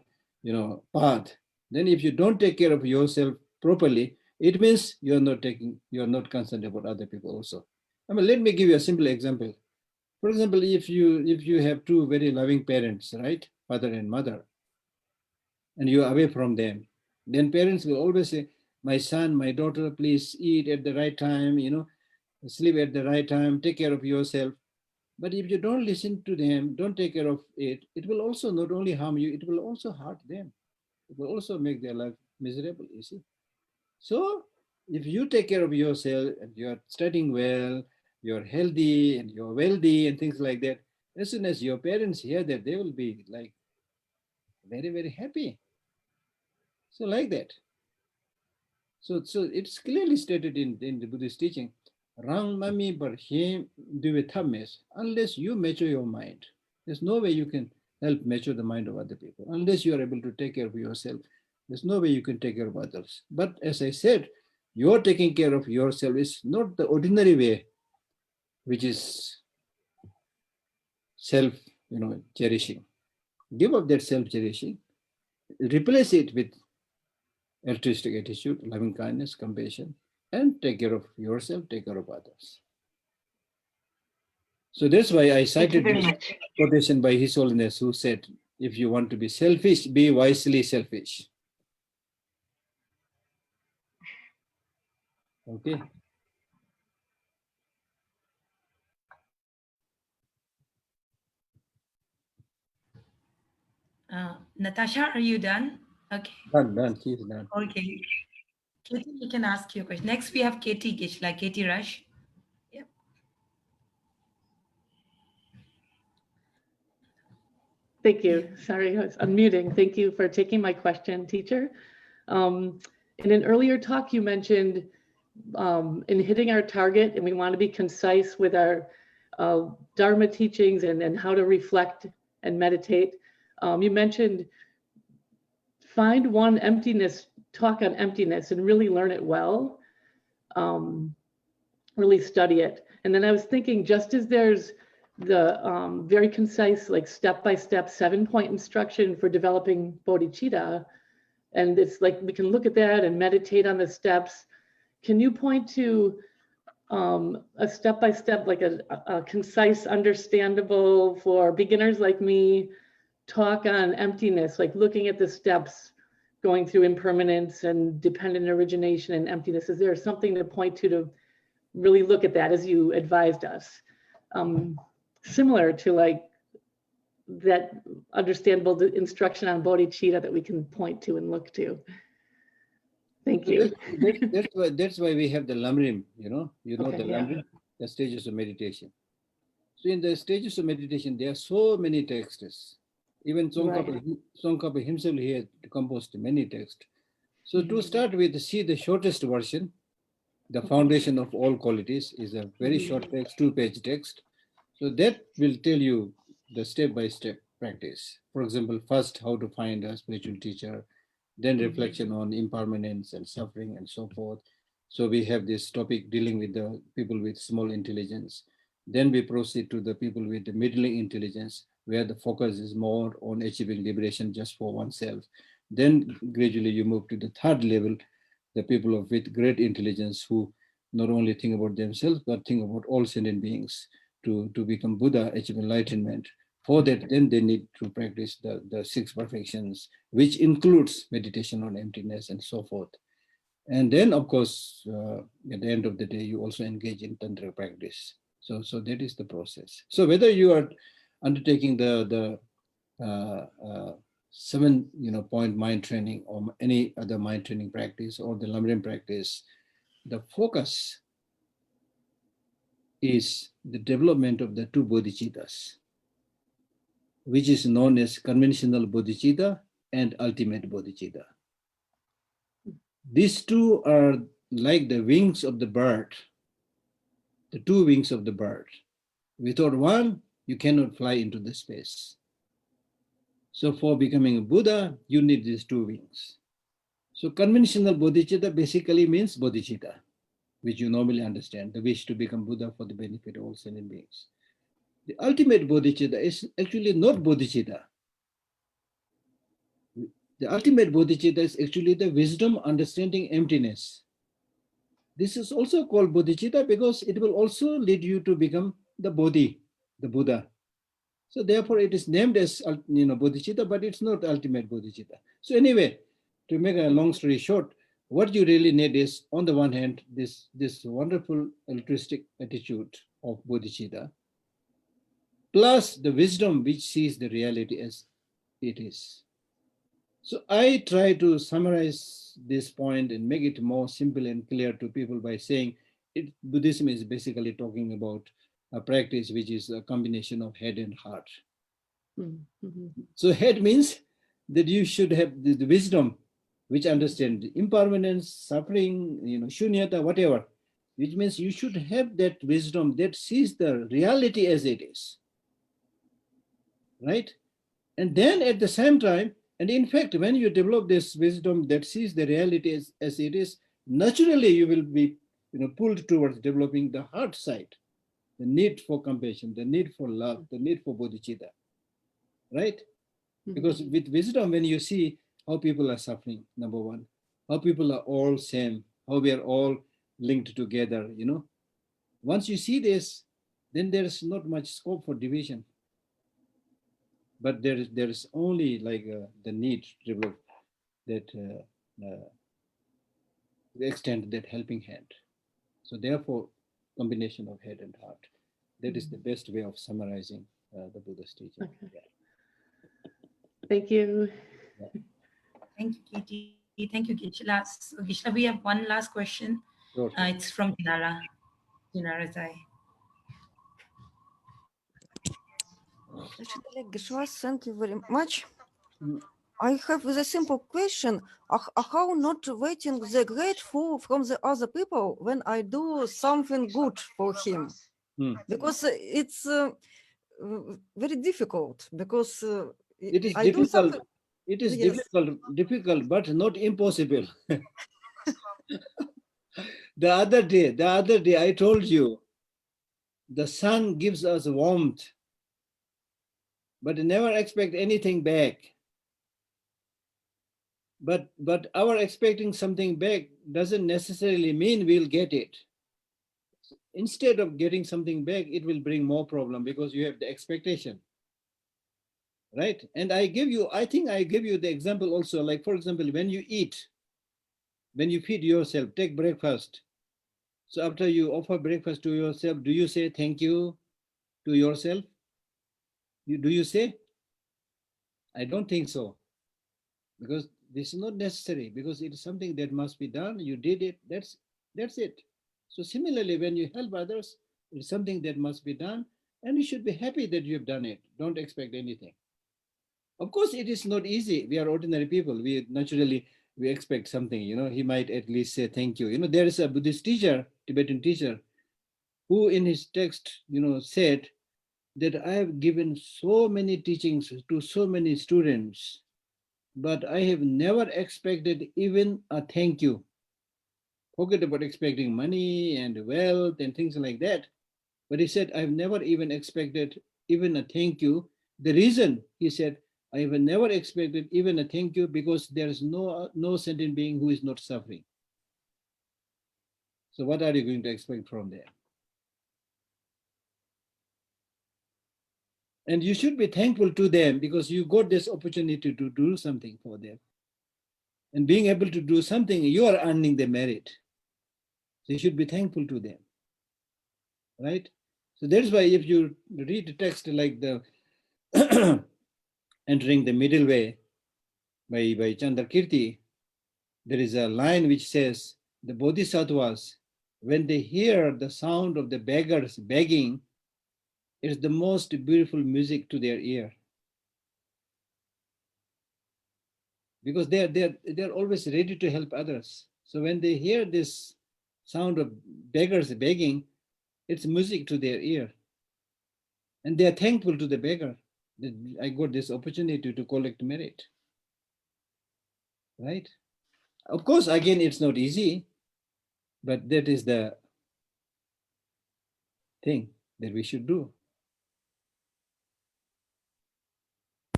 path, then if you don't take care of yourself properly, it means you're not concerned about other people also. I mean, let me give you a simple example. For example, if you have two very loving parents, right, father and mother, and you're away from them, then parents will always say, my son, my daughter, please eat at the right time, sleep at the right time, take care of yourself. But if you don't listen to them, don't take care of it, it will also not only harm you, it will also hurt them. It will also make their life miserable, you see. So if you take care of yourself and you're studying well, you're healthy and you're wealthy and things like that, as soon as your parents hear that, they will be like very, very happy. So like that. So it's clearly stated in the Buddhist teaching, Rang mami bar him duvethames, unless you mature your mind. There's no way you can help mature the mind of other people. Unless you are able to take care of yourself, there's no way you can take care of others. But as I said, your taking care of yourself is not the ordinary way, which is self, cherishing. Give up that self-cherishing, replace it with altruistic attitude, loving kindness, compassion, and take care of yourself, take care of others. So that's why I cited this quotation by His Holiness, who said, if you want to be selfish, be wisely selfish. Okay. Natasha, are you done? Okay. Done. She's done. Okay. Katie, you can ask your question. Next, we have Katie Gishla, Katie Rush. Yep. Thank you. Sorry, I was unmuting. Thank you for taking my question, teacher. In an earlier talk, you mentioned in hitting our target, and we want to be concise with our Dharma teachings and how to reflect and meditate. You mentioned find one emptiness, talk on emptiness, and really learn it well, really study it. And then I was thinking, just as there's the very concise, like step-by-step 7-point instruction for developing bodhicitta, and it's like we can look at that and meditate on the steps. Can you point to a step-by-step, like a concise, understandable for beginners like me, talk on emptiness, like looking at the steps, going through impermanence and dependent origination and emptiness? Is there something to point to really look at that as you advised us? Similar to like that understandable instruction on bodhicitta that we can point to and look to. Thank you. That's why we have the lamrim, Okay, the lamrim, the stages of meditation. So in the stages of meditation, there are so many texts. Even Tsongkhapa himself, he had composed many texts. So to start with, see the shortest version, the foundation of all qualities, is a very short text, 2-page text. So that will tell you the step-by-step practice. For example, first, how to find a spiritual teacher, then reflection on impermanence and suffering and so forth. So we have this topic dealing with the people with small intelligence. Then we proceed to the people with the middling intelligence, where the focus is more on achieving liberation just for oneself. Then gradually you move to the third level, the people with great intelligence who not only think about themselves, but think about all sentient beings to become Buddha, achieve enlightenment. For that, then they need to practice the 6 perfections, which includes meditation on emptiness and so forth. And then, of course, at the end of the day, you also engage in Tantric practice. So that is the process. So whether you are undertaking the 7 point mind training or any other mind training practice or the Lamrim practice, the focus is the development of the 2 bodhicittas, which is known as conventional bodhicitta and ultimate bodhicitta. These 2 are like the wings of the bird, the 2 wings of the bird. Without one, you cannot fly into the space. So for becoming a Buddha, you need these 2 wings. So conventional bodhicitta basically means bodhicitta, which you normally understand, the wish to become Buddha for the benefit of all sentient beings. The ultimate bodhicitta is actually not bodhicitta. The ultimate bodhicitta is actually the wisdom, understanding emptiness. This is also called bodhicitta because it will also lead you to become the Bodhi, the Buddha. So therefore it is named as bodhicitta, but it's not ultimate bodhicitta. So anyway, to make a long story short, what you really need is, on the one hand, this wonderful altruistic attitude of bodhicitta, plus the wisdom which sees the reality as it is. So I try to summarize this point and make it more simple and clear to people by saying Buddhism is basically talking about a practice which is a combination of head and heart. Mm-hmm. So head means that you should have the wisdom which understands impermanence, suffering, shunyata, whatever, which means you should have that wisdom that sees the reality as it is, right? And then at the same time, and in fact, when you develop this wisdom that sees the reality as it is, naturally you will be pulled towards developing the heart side, the need for compassion, the need for love, the need for bodhicitta, right? Because with wisdom, when you see how people are suffering, number one, how people are all same, how we are all linked together, once you see this, then there is not much scope for division. But there is only like the need to develop that extend that helping hand. So therefore, combination of head and heart. That is the best way of summarizing the Buddha's teaching. Okay. Yeah. Thank you. Yeah. Thank you, Katie. Thank you, Geshe. So, Geshe, we have one last question. Sure. It's from Dinara. Dinara Zai. Actually, Geshe, thank you very much. Mm. I have a simple question. How not waiting the grateful from the other people when I do something good for him? Because it's very difficult, because It is I do difficult. something. It is Yes. difficult, but not impossible. The other day, I told you, the sun gives us warmth, but never expect anything back. But our expecting something back doesn't necessarily mean we'll get it. Instead of getting something back, it will bring more problem because you have the expectation, right? And I think I give you the example also, like for example, when you eat, when you feed yourself, take breakfast. So after you offer breakfast to yourself, do you say thank you to yourself? Do you say? I don't think so, because this is not necessary, because it is something that must be done. You did it, that's it. So similarly, when you help others, it's something that must be done, and you should be happy that you have done it. Don't expect anything. Of course, it is not easy. We are ordinary people. We naturally, we expect something, he might at least say thank you. There is a Buddhist teacher, Tibetan teacher, who in his text, said that I have given so many teachings to so many students, but I have never expected even a thank you. Forget about expecting money and wealth and things like that. But he said, I've never even expected even a thank you. The reason, he said, I have never expected even a thank you because there is no sentient being who is not suffering. So what are you going to expect from there? And you should be thankful to them because you got this opportunity to do something for them. And being able to do something, you are earning the merit. So you should be thankful to them, right? So that's why if you read the text like the Entering the Middle Way by Chandrakirti, there is a line which says, the Bodhisattvas, when they hear the sound of the beggars begging, it's the most beautiful music to their ear. Because they're always ready to help others. So when they hear this sound of beggars begging, it's music to their ear. And they are thankful to the beggar that I got this opportunity to collect merit. Right? Of course, again, it's not easy, but that is the thing that we should do.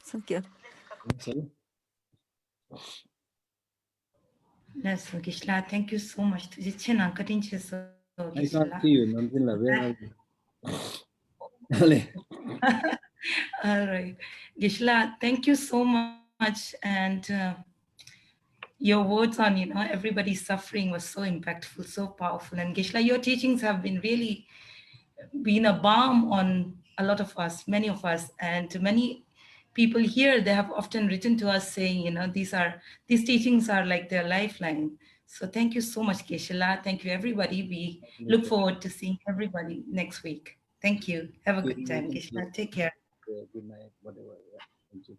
Thank you. So, Yes, Geshe, thank you so much. I can't see you, Namzilla. Where are you? All right. Geshe, thank you so much. And your words on, everybody's suffering was so impactful, so powerful. And Geshe, your teachings have been really been a balm on a lot of us, many of us. And to many people here, they have often written to us saying, these teachings are like their lifeline. So thank you so much, Geshe. Thank you, everybody. We look forward to seeing everybody next week. Thank you. Have a good time, Geshe. Take care. Good night, whatever. Yeah. Thank you.